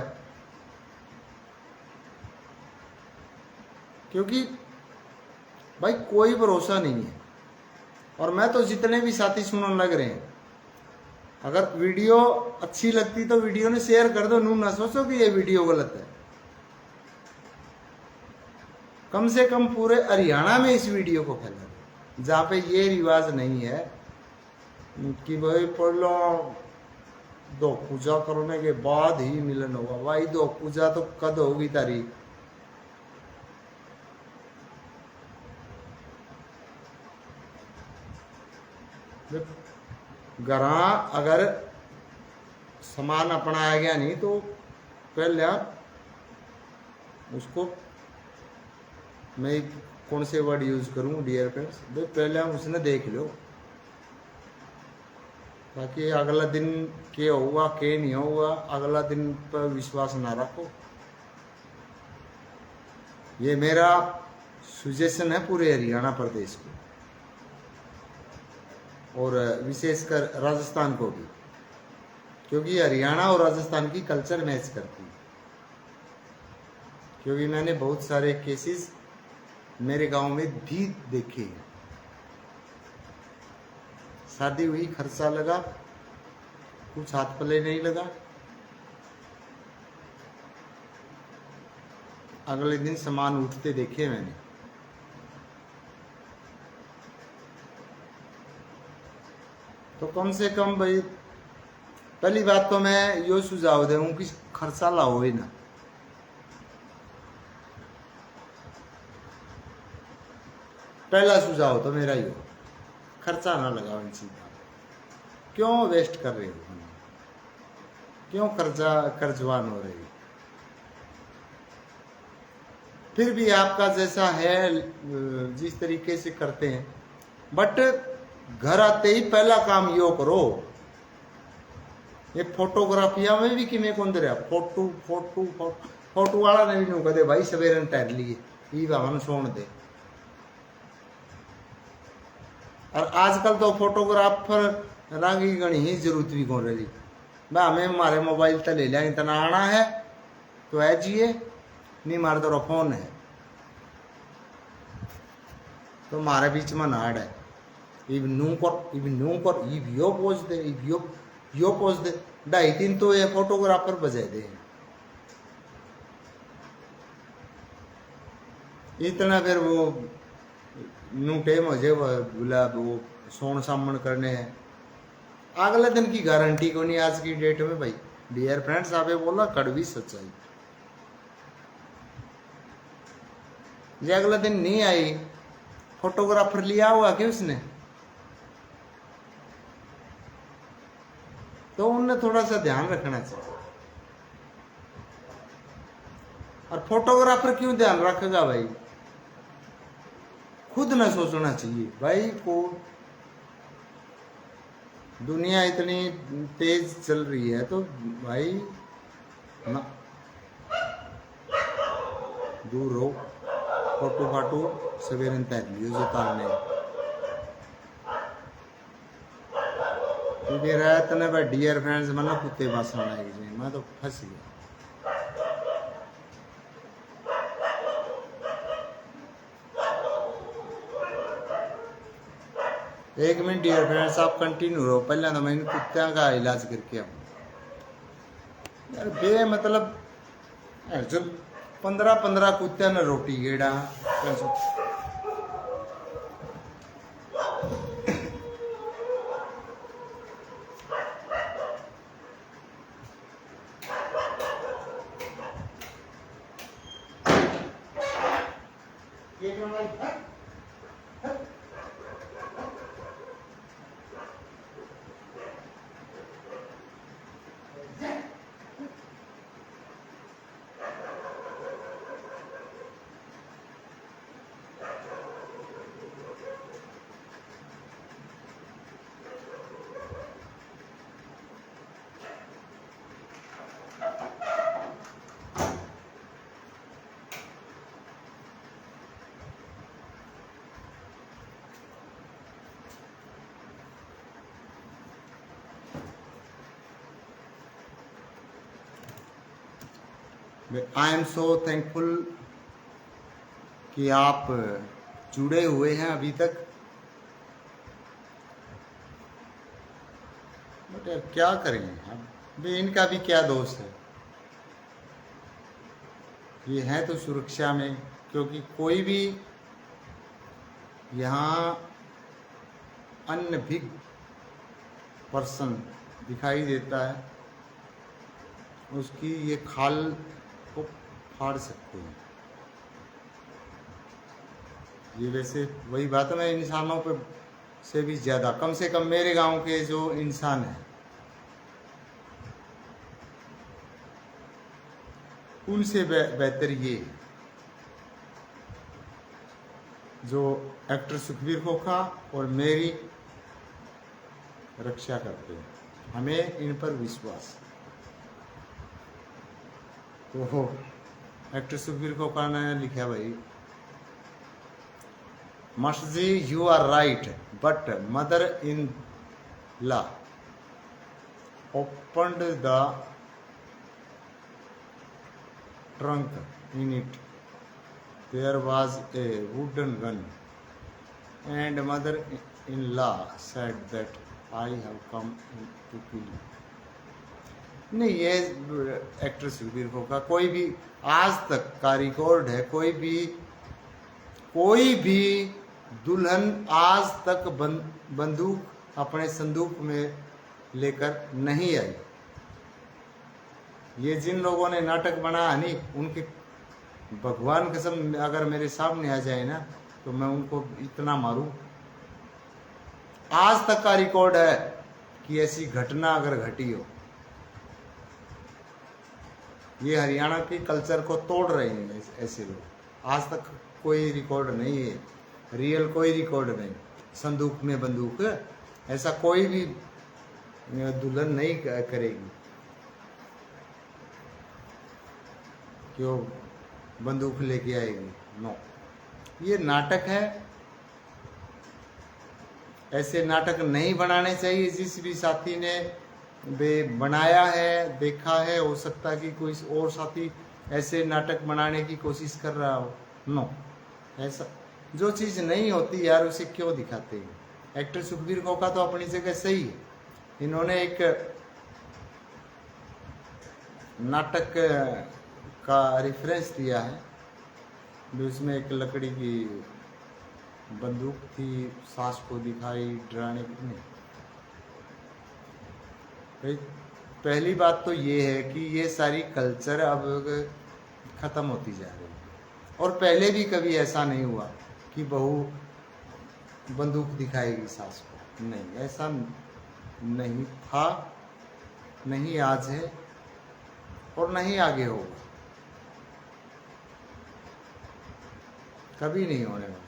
क्योंकि भाई कोई भरोसा नहीं है। और मैं तो जितने भी साथी सुनने लग रहे हैं, अगर वीडियो अच्छी लगती तो वीडियो ने शेयर कर दो, नू ना सोचो कि ये वीडियो गलत है। कम से कम पूरे हरियाणा में इस वीडियो को फैला दो, जहाँ पे ये रिवाज नहीं है कि भाई पढ़ लो दो पूजा करने के बाद ही मिलन होगा। भाई दो पूजा तो कद होगी तारी? घरा अगर सामान अपनाया गया नहीं तो पहले आप उसको, मैं कौन से वर्ड यूज करूं डियर फ्रेंड्स, पहले आप उसने देख लो, ताकि अगला दिन क्या होगा क्या नहीं होगा अगला दिन पर विश्वास ना रखो। ये मेरा सुजेशन है पूरे हरियाणा प्रदेश को और विशेषकर राजस्थान को भी, क्योंकि हरियाणा और राजस्थान की कल्चर मैच करती है। क्योंकि मैंने बहुत सारे केसेस मेरे गांव में भी देखे हैं। शादी हुई, खर्चा लगा, कुछ हाथ पल्ले नहीं लगा, अगले दिन सामान उठते देखे मैंने। तो कम से कम भाई पहली बात तो मैं यो सुझाव दूं कि खर्चा लाओ ही ना। पहला सुझाव तो मेरा ही हो, खर्चा ना लगाओ इन चीज़ों। क्यों वेस्ट कर रहे हो, क्यों कर्जवान हो रहे हो? फिर भी आपका जैसा है जिस तरीके से करते हैं, बट घर आते ही पहला काम यो करो। ये फोटोग्राफिया में भी किमें कौन दे रहा फोटो फोटो फोटो वाला ने भी कदे भाई सवेरे टहर लिए ई भावन सोन दे। और आजकल तो फोटोग्राफर रागी गणी ही जरूरत भी कौन रही। मैं हमें हमारे मोबाइल तक ले लिया, इतना आना है तो है जिए, नहीं मार तो फोन है तो हमारे बीच में नाड़ है। इव यो पोज दे, यो पोज दे, 2.5-3 तो ये फोटोग्राफर बजाए दे। इतना फिर वो नू टेम हो जाए वो सोन सामन करने हैं, अगले दिन की गारंटी को नहीं आज की डेट में भाई। डियर फ्रेंड्स, आपे बोला कड़वी सच्चाई। ये अगला दिन नहीं आई, फोटोग्राफर लिया हुआ कि उसने, तो उन्हें थोड़ा सा ध्यान रखना चाहिए। और फोटोग्राफर क्यों ध्यान रखेगा भाई? खुद न सोचना चाहिए भाई को। दुनिया इतनी तेज चल रही है तो भाई ना दूर रहो, फोटो फाटो सवेरे तैर लियो जो तारने तने भाई। डियर फ्रेंड्स, मैं ना कुत्ते पास आना है, मैं तो फंस गया। एक मिनट डियर फ्रेंड्स, आप कंटिन्यू रहो, पहले तो मैं इन कुत्तियों का इलाज करके आऊँ यार। बे मतलब 15 कुत्तियां ने रोटी गेड़ा। आई एम सो थैंकफुल कि आप जुड़े हुए हैं अभी तक। बट क्या करें अब, इनका भी क्या दोष है। ये है तो सुरक्षा में, क्योंकि कोई भी यहाँ अनभिज्ञ पर्सन दिखाई देता है, उसकी ये खाल को फाड़ सकते हैं। ये वैसे वही बात है, मैं इंसानों पे से भी ज़्यादा, कम से कम मेरे गांव के जो इंसान हैं उनसे बेहतर ये जो एक्टर सुखबीर खोखा और मेरी रक्षा करते हैं, हमें इन पर विश्वास। तो एक्टर सुखबीर खोखा ने लिखा, भाई master ji you are right, but mother in law opened the trunk. In it there was a wooden gun, and mother-in-law said that I have come to kill you. नहीं, ये एक्टर सुखबीर खोखा कोई भी आज तक का रिकॉर्ड है, कोई भी दुल्हन आज तक बंदूक अपने संदूक में लेकर नहीं आई। ये जिन लोगों ने नाटक बनाया नहीं, उनके भगवान कसम अगर मेरे सामने आ जाए ना तो मैं उनको इतना मारूं। आज तक का रिकॉर्ड है कि ऐसी घटना अगर घटी हो। ये हरियाणा के कल्चर को तोड़ रहे हैं ऐसे लोग। आज तक कोई रिकॉर्ड नहीं है, रियल कोई रिकॉर्ड नहीं। संदूक में बंदूक ऐसा कोई भी दुल्हन नहीं करेगी, क्यों बंदूक लेके आएगी। नो, ये नाटक है। ऐसे नाटक नहीं बनाने चाहिए। जिस भी साथी ने बनाया है, देखा है, हो सकता है कि कोई और साथी ऐसे नाटक बनाने की कोशिश कर रहा हो। नो, ऐसा जो चीज़ नहीं होती यार उसे क्यों दिखाते हैं। एक्टर सुखबीर खोखा तो अपनी जगह सही है। इन्होंने एक नाटक का रेफरेंस दिया है, उसमें एक लकड़ी की बंदूक थी, सास को दिखाई डराने की। नहीं, पहली बात तो ये है कि ये सारी कल्चर अब ख़त्म होती जा रही है। और पहले भी कभी ऐसा नहीं हुआ कि बहू बंदूक दिखाएगी सास को। नहीं, ऐसा नहीं था, नहीं आज है और नहीं आगे होगा, कभी नहीं होने वाला।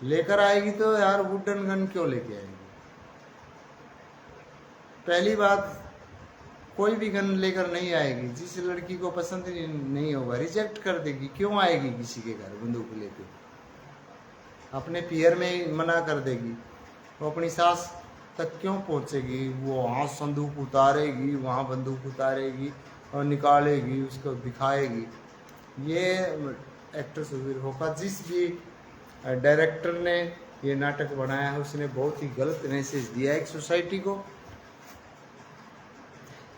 लेकर आएगी तो यार वुडन गन क्यों लेके आएगी। पहली बात, कोई भी गन लेकर नहीं आएगी। जिस लड़की को पसंद नहीं होगा रिजेक्ट कर देगी। क्यों आएगी किसी के घर बंदूक लेके, अपने पियर में ही मना कर देगी। वो अपनी सास तक क्यों पहुंचेगी। वो वहाँ संदूक उतारेगी, वहाँ बंदूक उतारेगी और निकालेगी, उसको दिखाएगी। ये एक्टर सुखबीर खोखा, जिस भी डायरेक्टर ने ये नाटक बनाया है उसने बहुत ही गलत मैसेज दिया है एक सोसाइटी को।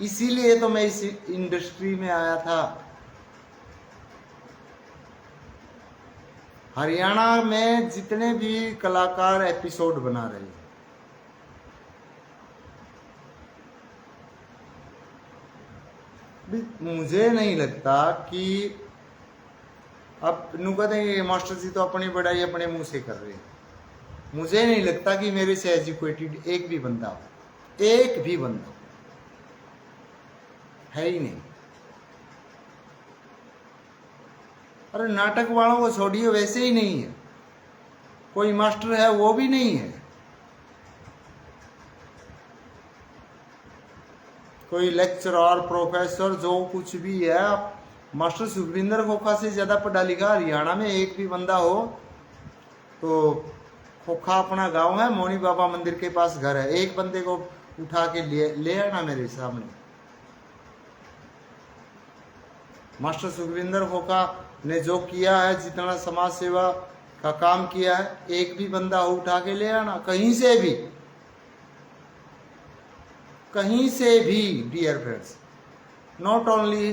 इसीलिए तो मैं इस इंडस्ट्री में आया था। हरियाणा में जितने भी कलाकार एपिसोड बना रहे हैं, मुझे नहीं लगता कि अब नू कहते हैं मास्टर जी तो अपनी बढ़ाई अपने मुंह से कर रहे हैं। मुझे नहीं लगता कि मेरे से एजुकेटेड एक भी बंदा हो, एक भी बंदा है ही नहीं। अरे नाटक वालों को छोड़िए, वैसे ही नहीं है। कोई मास्टर है वो भी नहीं है, कोई लेक्चरर प्रोफेसर जो कुछ भी है। मास्टर सुखविंदर खोखा से ज़्यादा पढ़ा लिखा हरियाणा में एक भी बंदा हो तो खोखा अपना गांव है, मौनी बाबा मंदिर के पास घर है। एक बंदे को उठा के ले आना मेरे सामने। मास्टर सुखविंदर खोखा ने जो किया है, जितना समाज सेवा का काम किया है, एक भी बंदा हो उठा के ले आना कहीं से भी। कहीं से भी dear friends, not only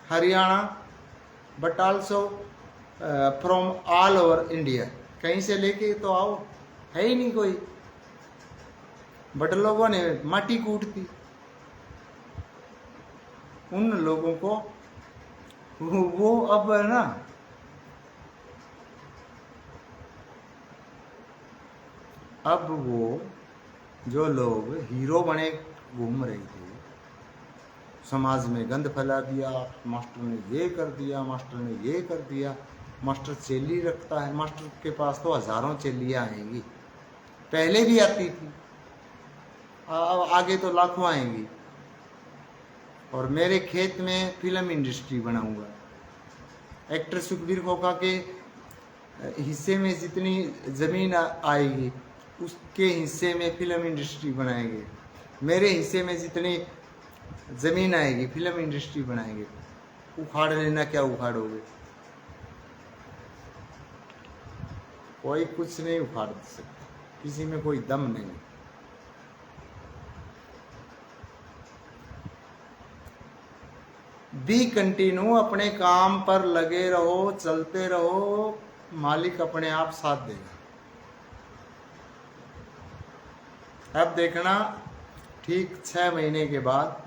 Haryana but also from all over India, कहीं से लेके तो आओ, है ही नहीं कोई। बट लोगों ने माटी कूट दी उन लोगों को। वो अब है ना, अब वो जो लोग हीरो बने घूम रहे थे, समाज में गंद फैला दिया, मास्टर ने ये कर दिया, मास्टर ने ये कर दिया, मास्टर चेली रखता है, मास्टर के पास तो हजारों चेलियां आएंगी, पहले भी आती थी, आगे तो लाखों आएंगी। और मेरे खेत में फिल्म इंडस्ट्री बनाऊंगा। एक्टर सुखबीर खोखा के हिस्से में जितनी जमीन आएगी उसके हिस्से में फिल्म इंडस्ट्री बनाएंगे। मेरे हिस्से में जितनी जमीन आएगी फिल्म इंडस्ट्री बनाएंगे। उखाड़ लेना, क्या उखाड़ोगे? कोई कुछ नहीं उखाड़ सकता, किसी में कोई दम नहीं। बी कंटिन्यू, अपने काम पर लगे रहो, चलते रहो, मालिक अपने आप साथ देगा। अब देखना, ठीक 6 महीने के बाद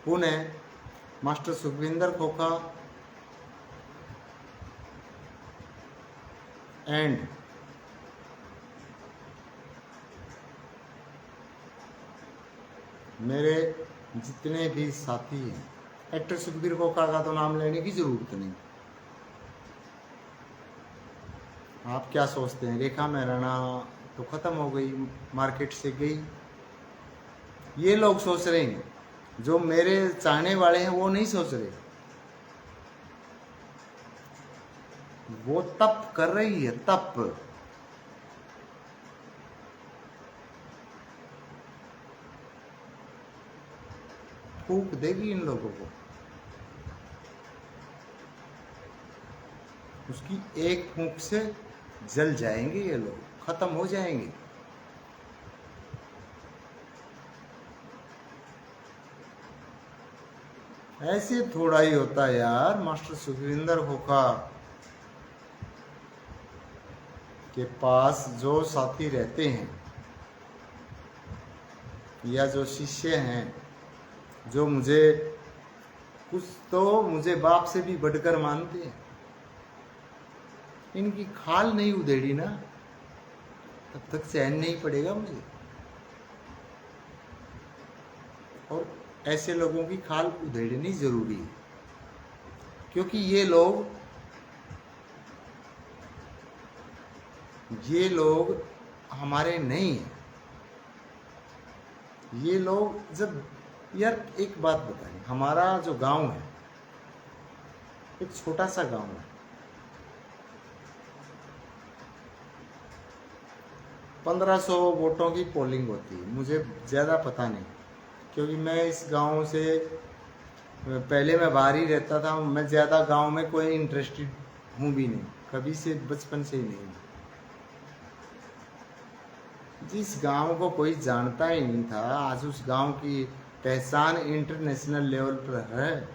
पुनः मास्टर सुखविंदर खोखा एंड मेरे जितने भी साथी हैं, एक्टर सुखबीर खोखा का तो नाम लेने की जरूरत नहीं। आप क्या सोचते हैं, रेखा महराणा तो खत्म हो गई, मार्केट से गई। ये लोग सोच रहे हैं, जो मेरे चाहने वाले हैं वो नहीं सोच रहे। वो तप कर रही है, तप। फूक देगी इन लोगों को, उसकी एक फूंक से जल जाएंगे ये लोग, खत्म हो जाएंगे। ऐसे थोड़ा ही होता है यार। मास्टर सुखविंदर खोखा के पास जो साथी रहते हैं या जो शिष्य हैं, जो मुझे कुछ तो मुझे बाप से भी बढ़कर मानते हैं, इनकी खाल नहीं उधेड़ी ना तब तक चैन नहीं पड़ेगा मुझे। और ऐसे लोगों की खाल उधेड़नी जरूरी है, क्योंकि ये लोग हमारे नहीं हैं। ये लोग जब, यार एक बात बताएं, हमारा जो गांव है एक छोटा सा गांव है, 1500 वोटों की पोलिंग होती है। मुझे ज़्यादा पता नहीं, क्योंकि मैं इस गांव से पहले मैं बाहर ही रहता था। मैं ज़्यादा गांव में कोई इंटरेस्टेड हूँ भी नहीं, कभी से, बचपन से ही नहीं। जिस गांव को कोई जानता ही नहीं था, आज उस गांव की पहचान इंटरनेशनल लेवल पर है।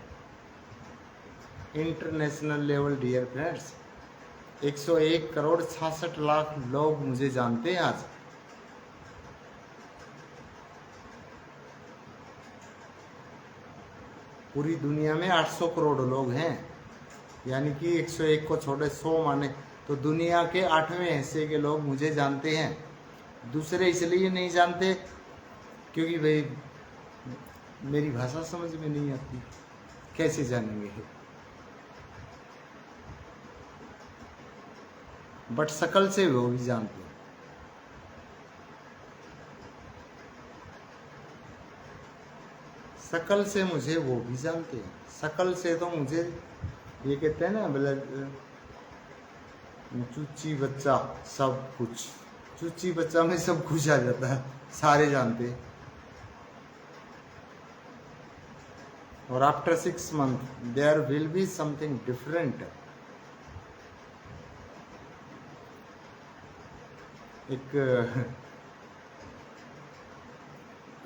International level dear friends, 101 crore 66 lakh लोग मुझे जानते हैं आज। पूरी दुनिया में 800 करोड़ लोग हैं, यानी कि 101 को छोड़े 100 माने तो दुनिया के 8वें हिस्से के लोग मुझे जानते हैं। दूसरे इसलिए नहीं जानते क्योंकि भाई मेरी भाषा समझ में नहीं आती, कैसे जानेंगे। बट शकल से वो भी जानते हैं। शकल से मुझे वो भी जानते हैं। शकल से तो मुझे ये कहते हैं ना, मतलब चुच्ची बच्चा सब कुछ, चुच्ची बच्चा में सब कुछ आ जाता है, सारे जानते हैं। और after 6 months there will be something different.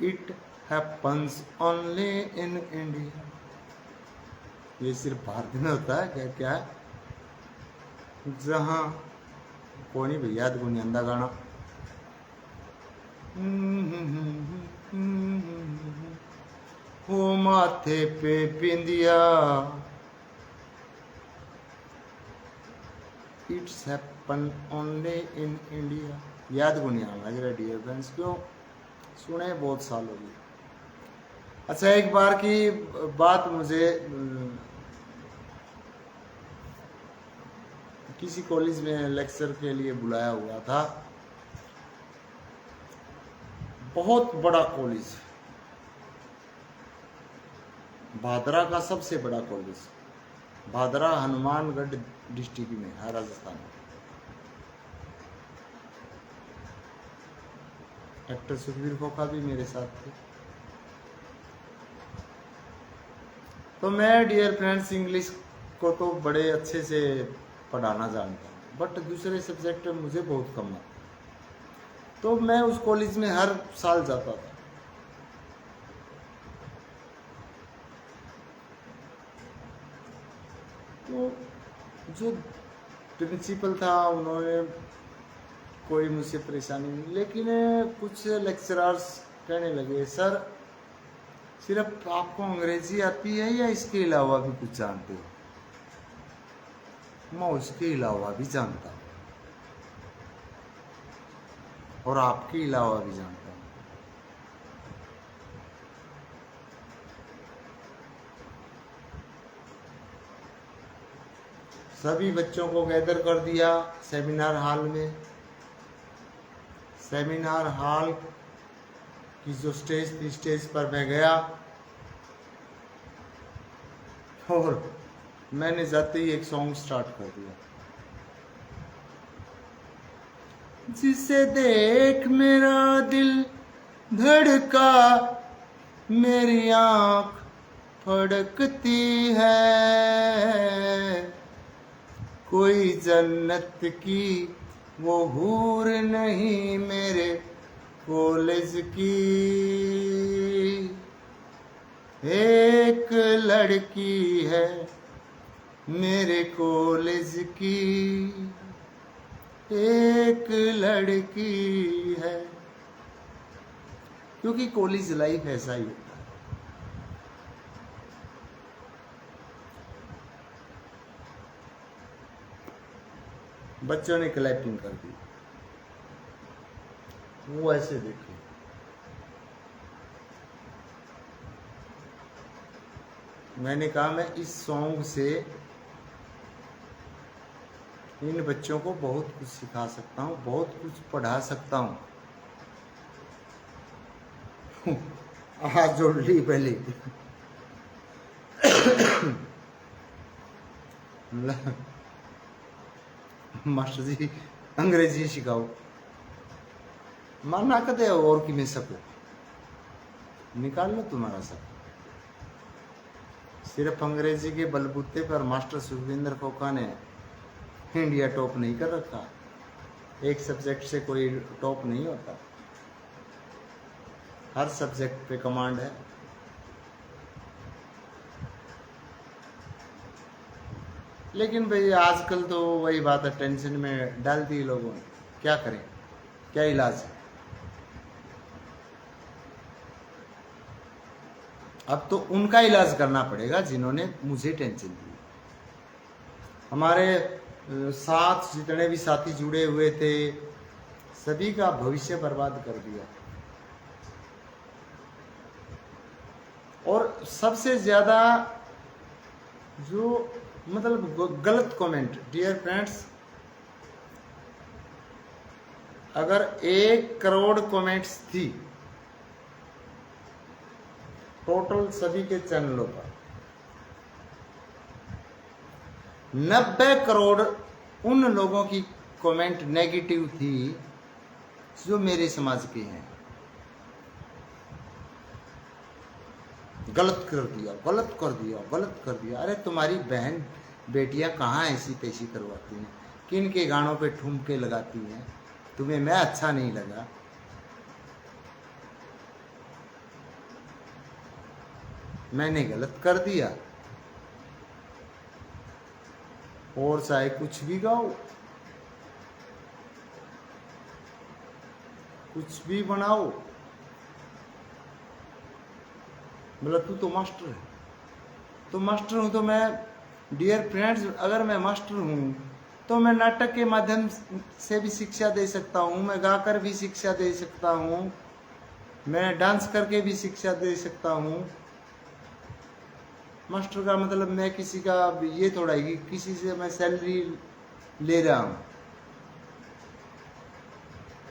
It happens only in India. ये सिर्फ भारत में होता है क्या? क्या जहाँ कोई नहीं भैया, तो नहीं आंदा गाना। वो माथे पे बिंदिया, it's happen only in India. याद को नहीं आना लग रहा डियर फ्रेंड्स, क्यों? सुने बहुत साल हो गए। अच्छा, एक बार की बात, मुझे किसी कॉलेज में लेक्चर के लिए बुलाया हुआ था। बहुत बड़ा कॉलेज, भादरा का सबसे बड़ा कॉलेज, भादरा हनुमानगढ़ डिस्ट्रिक्ट में है, राजस्थान में। डॉक्टर सुखबीर खोखा भी मेरे साथ थे। तो मैं डियर फ्रेंड्स इंग्लिश को तो बड़े अच्छे से पढ़ाना जानता हूँ, बट दूसरे सब्जेक्ट मुझे बहुत कम आता। तो मैं उस कॉलेज में हर साल जाता था। तो जो प्रिंसिपल था, उन्होंने कोई मुझसे परेशानी नहीं, लेकिन कुछ लेक्चरर्स कहने लगे, सर सिर्फ आपको अंग्रेजी आती है या इसके अलावा भी कुछ जानते हो? मैं उसके अलावा भी जानता हूँ और आपके अलावा भी जानता हूँ। सभी बच्चों को गैदर कर दिया सेमिनार हॉल में। सेमिनार हॉल की जो स्टेज थी, स्टेज पर मैं गया और मैंने जाते ही एक सॉन्ग स्टार्ट कर दिया। जिसे देख मेरा दिल धड़का, मेरी आँख फड़कती है, कोई जन्नत की वो हूर नहीं मेरे कॉलेज की। एक लड़की है मेरे कॉलेज की, एक लड़की है। क्योंकि कॉलेज लाइफ ऐसा ही होता है। बच्चों ने क्लैपिंग कर दी, वो ऐसे देखे। मैंने कहा मैं इस सॉन्ग से इन बच्चों को बहुत कुछ सिखा सकता हूँ, बहुत कुछ पढ़ा सकता हूँ। आज जोड़ ली पहले। मास्टर जी अंग्रेजी सिखाओ, माना कहते हो और कि में सको निकाल लो तुम्हारा सब। सिर्फ अंग्रेजी के बलबूते पर मास्टर सुखविंदर खोखा ने इंडिया टॉप नहीं कर रखा। एक सब्जेक्ट से कोई टॉप नहीं होता, हर सब्जेक्ट पे कमांड है। लेकिन भाई आजकल तो वही बात है, टेंशन में डाल दी लोगों ने। क्या करें, क्या इलाज है? अब तो उनका इलाज करना पड़ेगा जिन्होंने मुझे टेंशन दी। हमारे साथ जितने भी साथी जुड़े हुए थे, सभी का भविष्य बर्बाद कर दिया। और सबसे ज्यादा जो मतलब गलत कमेंट, डियर फ्रेंड्स, अगर 1 करोड़ कमेंट्स थी टोटल सभी के चैनलों पर, 90 करोड़ उन लोगों की कमेंट नेगेटिव थी जो मेरे समाज के हैं। गलत कर दिया, गलत कर दिया, गलत कर दिया। अरे तुम्हारी बहन बेटियां कहाँ ऐसी तैसी करवाती हैं, किन के गानों पे ठुमके लगाती हैं, तुम्हें मैं अच्छा नहीं लगा? मैंने गलत कर दिया, और चाहे कुछ भी गाओ, कुछ भी बनाओ, बोला तू तो मास्टर है। तो मास्टर हूं तो मैं, डियर फ्रेंड्स, अगर मैं मास्टर हूं तो मैं नाटक के माध्यम से भी शिक्षा दे सकता हूं, मैं गाकर भी शिक्षा दे सकता हूं, मैं डांस करके भी शिक्षा दे सकता हूं। मास्टर का मतलब मैं किसी का ये थोड़ा है कि किसी से मैं सैलरी ले रहा हूं,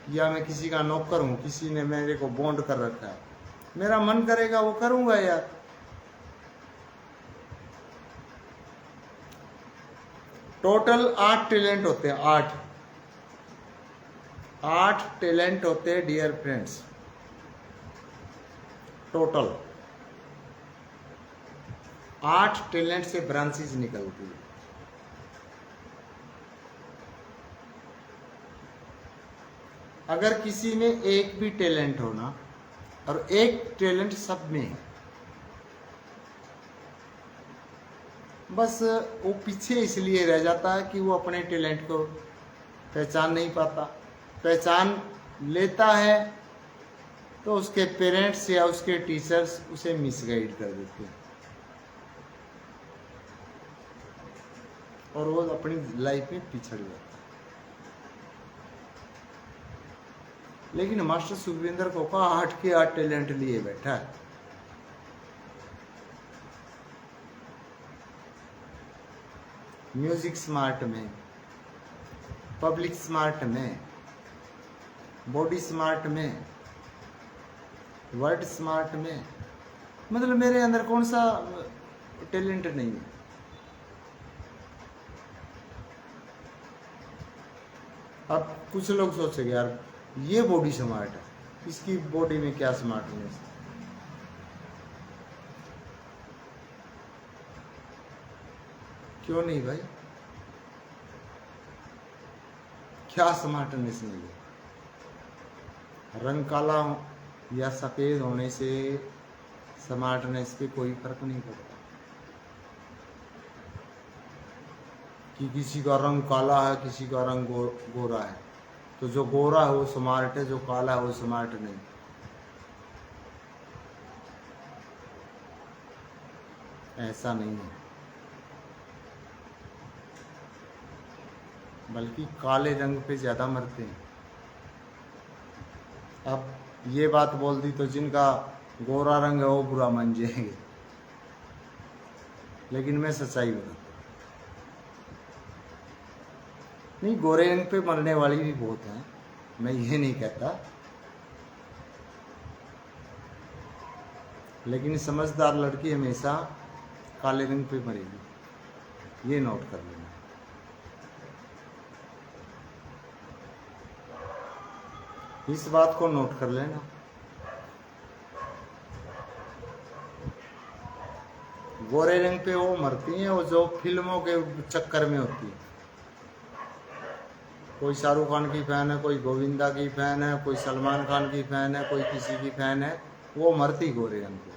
या मैं किसी का नौकर हूं, किसी ने मेरे को बॉन्ड कर रखा है, मेरा मन करेगा वो करूंगा यार। टोटल 8 टैलेंट होते हैं, 8 टैलेंट होते हैं डियर फ्रेंड्स, टोटल 8 टैलेंट से ब्रांचेस निकलती है। अगर किसी में एक भी टैलेंट होना, और एक टैलेंट सब में, बस वो पीछे इसलिए रह जाता है कि वो अपने टैलेंट को पहचान नहीं पाता। पहचान लेता है तो उसके पेरेंट्स या उसके टीचर्स उसे मिसगाइड कर देते हैं, और वो अपनी लाइफ में पिछड़ जाता है। लेकिन मास्टर सुखविंदर को 8 के 8 टैलेंट लिए बैठा है। म्यूजिक स्मार्ट में, पब्लिक स्मार्ट में, बॉडी स्मार्ट में, वर्ड स्मार्ट में, मतलब मेरे अंदर कौन सा टैलेंट नहीं है। अब कुछ लोग सोचेंगे यार ये बॉडी स्मार्ट है, इसकी बॉडी में क्या स्मार्टनेस है। क्यों नहीं भाई, क्या स्मार्टनेस नहीं है। रंग काला या सफेद होने से स्मार्टनेस पे कोई फर्क नहीं पड़ता, कि किसी का रंग काला है, किसी का रंग गोरा है, तो जो गोरा है वो स्मार्ट है, जो काला है वो स्मार्ट नहीं। ऐसा नहीं है, बल्कि काले रंग पे ज्यादा मरते हैं। अब ये बात बोल दी तो जिनका गोरा रंग है वो बुरा मान जाएंगे, लेकिन मैं सच्चाई बताता नहीं, गोरे रंग पे मरने वाली भी बहुत हैं, मैं ये नहीं कहता, लेकिन समझदार लड़की हमेशा काले रंग पे मरेगी, ये नोट कर लेना। इस बात को नोट कर लेना। गोरे रंग पे वो मरती हैं वो जो फिल्मों के चक्कर में होती है। कोई शाहरुख खान की फैन है, कोई गोविंदा की फैन है, कोई सलमान खान की फैन है, कोई किसी की फैन है, वो मरती गोरे रंग पे।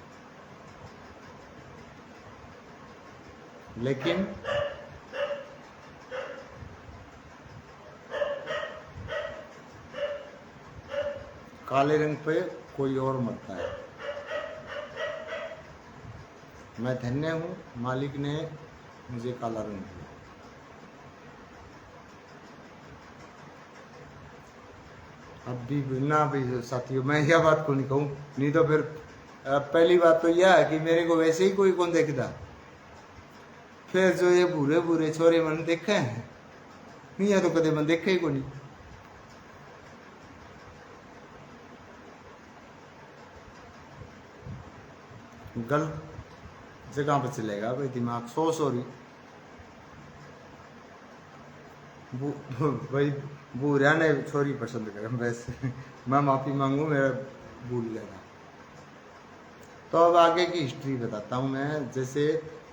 लेकिन काले रंग पे कोई और मरता है। मैं धन्य हूँ, मालिक ने मुझे काला रंग दिया। अब भी ना भी साथियों, मैं यह बात को नहीं कहूँ, नहीं तो फिर पहली बात तो यह है कि मेरे को वैसे ही कोई कौन देखता, फिर जो ये बुरे बुरे छोरे मन देखे हैं, नहीं है तो कदे मन देखे ही को नहीं। गलत जगह पर चलेगा भाई दिमाग, सॉरी भाई, बुरा ने छोरी पसंद करे, वैसे मैं माफी मांगू, मेरा भूल गया। तो अब आगे की हिस्ट्री बताता हूँ मैं। जैसे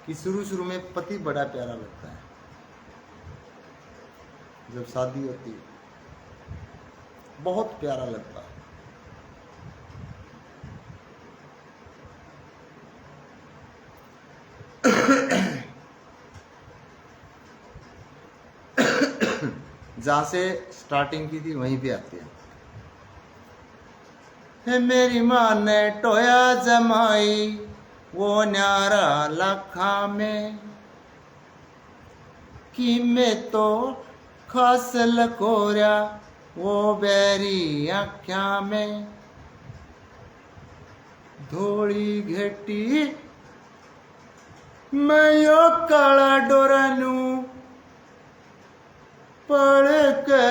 कि शुरू में पति बड़ा प्यारा लगता है, जब शादी होती है बहुत प्यारा लगता है। जहां से स्टार्टिंग की थी वहीं पे आते हैं। मेरी माँ ने टोया जमाई वो न्यारा लाखा में, कि मैं तो खास लकोरिया वो बैरी आख्या में, धोड़ी घेटी मैं यो काला डोरानू पड़ के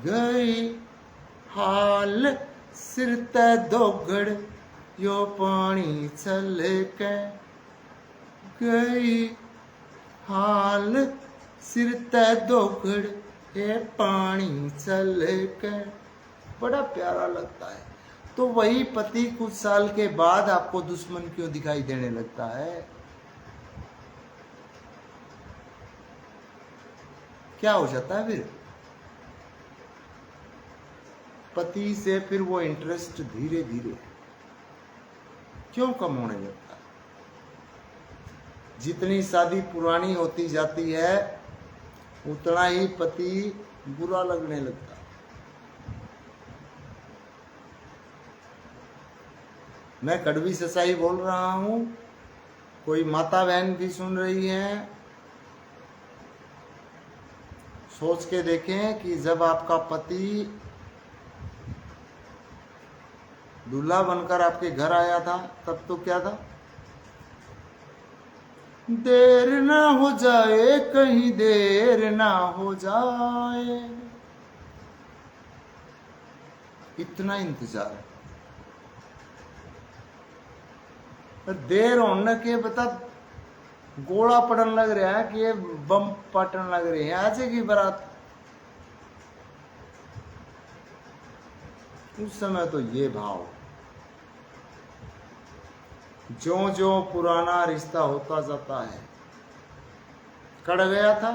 गई हाल सिर ते दोगड़ यो पानी चल के गई हाल सिर ते दोगड़ ये पानी चल के। बड़ा प्यारा लगता है। तो वही पति कुछ साल के बाद आपको दुश्मन क्यों दिखाई देने लगता है? क्या हो जाता है फिर? पति से फिर वो इंटरेस्ट धीरे धीरे क्यों कम होने लगता है? जितनी शादी पुरानी होती जाती है उतना ही पति बुरा लगने लगता है। मैं कड़वी सच्चाई बोल रहा हूं, कोई माता बहन भी सुन रही है, सोच के देखें कि जब आपका पति दूल्हा बनकर आपके घर आया था तब तो क्या था? देर ना हो जाए कहीं देर ना हो जाए, इतना इंतजार। देर होने के बता गोला पड़न लग रहा है कि ये बम पाटन लग रहे हैं आज की बारात। उस समय तो ये भाव, जो जो पुराना रिश्ता होता जाता है, कड़ गया था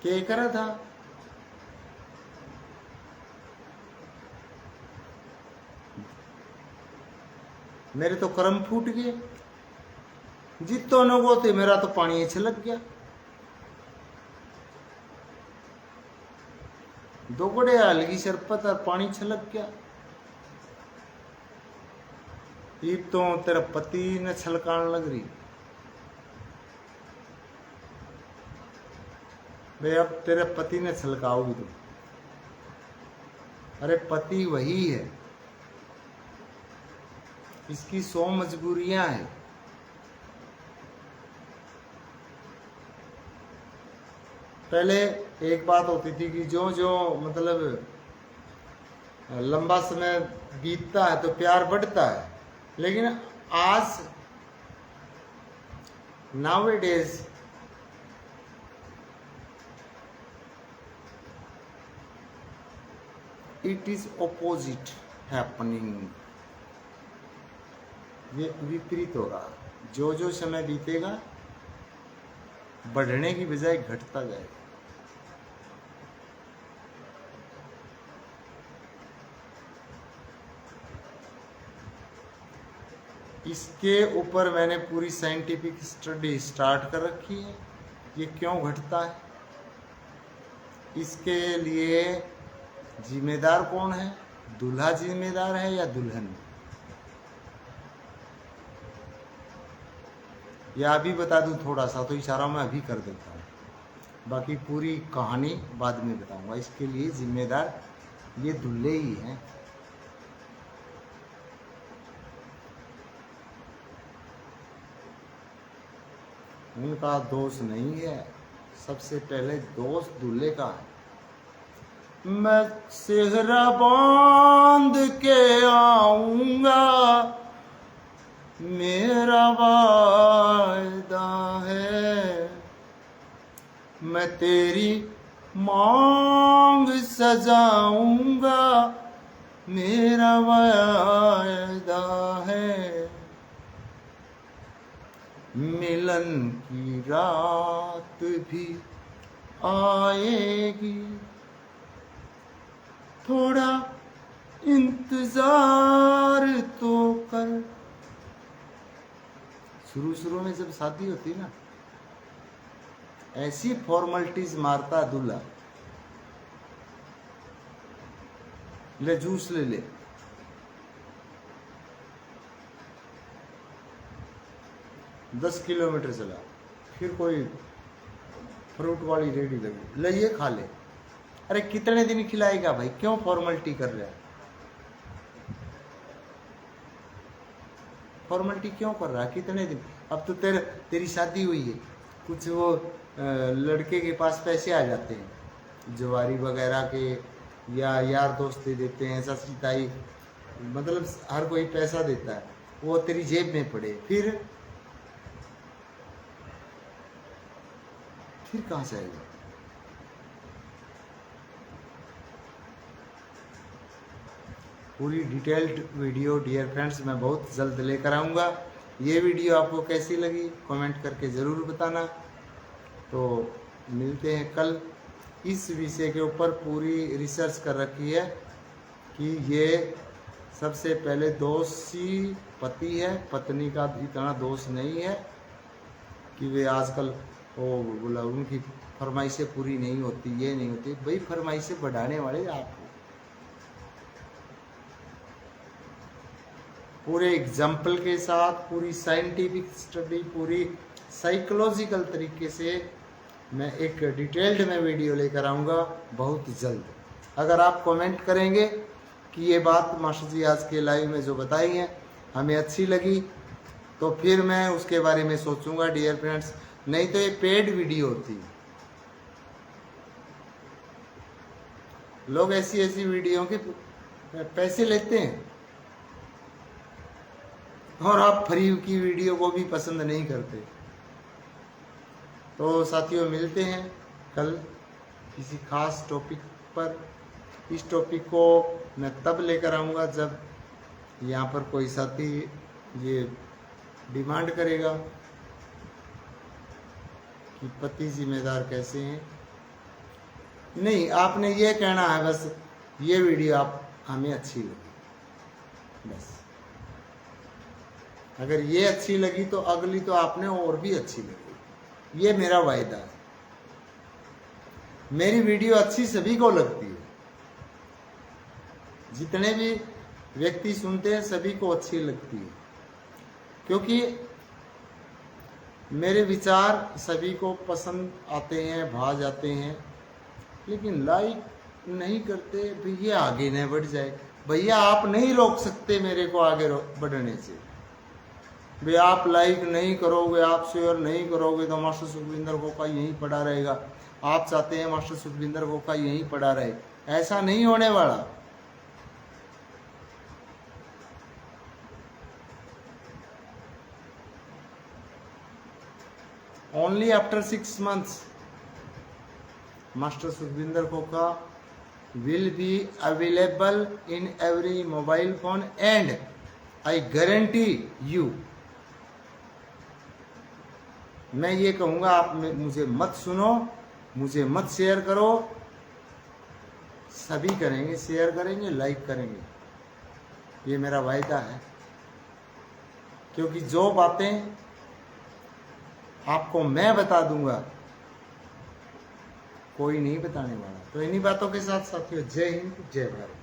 क्या करा था? मेरे तो कर्म फूट गए, जितो नगो थे मेरा तो पानी छलक गया। दोगड़े हल्की शरपत और पानी छलक गया। ये तो तेरा पति ने छलकान लग रही। भाई अब तेरे पति ने छलकाओगी तुम। अरे पति वही है, इसकी 100 मजबूरियां हैं। पहले एक बात होती थी कि जो जो मतलब लंबा समय बीतता है तो प्यार बढ़ता है, लेकिन आज nowadays it is opposite happening। ये विपरीत हो रहा। जो जो समय बीतेगा बढ़ने की बजाय घटता जाएगा। इसके ऊपर मैंने पूरी साइंटिफिक स्टडी स्टार्ट कर रखी है, ये क्यों घटता है। इसके लिए जिम्मेदार कौन है? दूल्हा जिम्मेदार है या दुल्हन? या अभी बता दूं थोड़ा सा, तो इशारा मैं अभी कर देता हूँ, बाकी पूरी कहानी बाद में बताऊंगा। इसके लिए जिम्मेदार ये दूल्हे ही हैं। उनका दोष नहीं है, सबसे पहले दोष दूल्हे का है। मैं सेहरा बांध के आऊंगा, मेरा वायदा है, मैं तेरी मांग सजाऊंगा, मेरा वायदा है। मिलन की रात भी आएगी, थोड़ा इंतजार इंतजार तो कर। शुरू में जब शादी होती ना, ऐसी फॉर्मेलिटीज मारता दूल्हा, ले जूस ले ले, दस किलोमीटर चला, फिर कोई फ्रूट वाली रेडी लगी, ले ये खा ले। अरे कितने दिन खिलाएगा भाई, क्यों फॉर्मेलिटी कर रहा है? फॉर्मेलिटी क्यों कर रहा है? कितने दिन? अब तो तेरी शादी हुई है, कुछ वो लड़के के पास पैसे आ जाते हैं, जवारी वगैरह के, या यार दोस्त दे देते हैं, ससुर ताई, मतलब हर कोई पैसा देता है, वो तेरी जेब में पड़े, फिर कहाँ से आएगा? पूरी डिटेल्ड वीडियो डियर फ्रेंड्स मैं बहुत जल्द लेकर आऊँगा। ये वीडियो आपको कैसी लगी कमेंट करके ज़रूर बताना। तो मिलते हैं कल। इस विषय के ऊपर पूरी रिसर्च कर रखी है कि ये सबसे पहले दोषी पति है, पत्नी का इतना दोष नहीं है कि वे आजकल वो बोला उनकी फरमाइशें पूरी नहीं होती, ये नहीं होती। भाई फरमाइशें बढ़ाने वाले आप हो। पूरे एग्जाम्पल के साथ, पूरी साइंटिफिक स्टडी, पूरी साइकोलॉजिकल तरीके से मैं एक डिटेल्ड में वीडियो लेकर आऊँगा बहुत जल्द। अगर आप कमेंट करेंगे कि ये बात मास्टर जी आज के लाइव में जो बताई है हमें अच्छी लगी, तो फिर मैं उसके बारे में सोचूंगा डियर फ्रेंड्स। नहीं तो ये पेड वीडियो होती है। लोग ऐसी वीडियो के पैसे लेते हैं और आप फ्री की वीडियो को भी पसंद नहीं करते। तो साथियों मिलते हैं कल किसी खास टॉपिक पर। इस टॉपिक को मैं तब लेकर आऊँगा जब यहाँ पर कोई साथी ये डिमांड करेगा कि पति जिम्मेदार कैसे हैं। नहीं, आपने ये कहना है बस ये वीडियो आप हमें अच्छी लगी, बस। अगर ये अच्छी लगी तो अगली तो आपने और भी अच्छी लगी, ये मेरा वायदा है। मेरी वीडियो अच्छी सभी को लगती है, जितने भी व्यक्ति सुनते हैं सभी को अच्छी लगती है, क्योंकि मेरे विचार सभी को पसंद आते हैं, भा जाते हैं। लेकिन लाइक नहीं करते, भैया आगे न बढ़ जाए। भैया आप नहीं रोक सकते मेरे को आगे बढ़ने से। भैया आप लाइक नहीं करोगे, आप शेयर नहीं करोगे तो मास्टर सुखविंदर गोका यहीं पड़ा रहेगा। आप चाहते हैं मास्टर सुखविंदर गोका यहीं पड़ा रहे, ऐसा नहीं होने वाला। Only after 6 months, Master Sukhvinder Khoka will be available in every mobile phone, and I guarantee you, मैं ये कहूँगा आप मुझे मत सुनो, मुझे मत शेयर करो। सभी करेंगे, शेयर करेंगे, लाइक करेंगे, ये मेरा वायदा है। क्योंकि जो बातें आपको मैं बता दूंगा कोई नहीं बताने वाला। तो इन्हीं बातों के साथ साथियों, जय हिंद, जय भारत।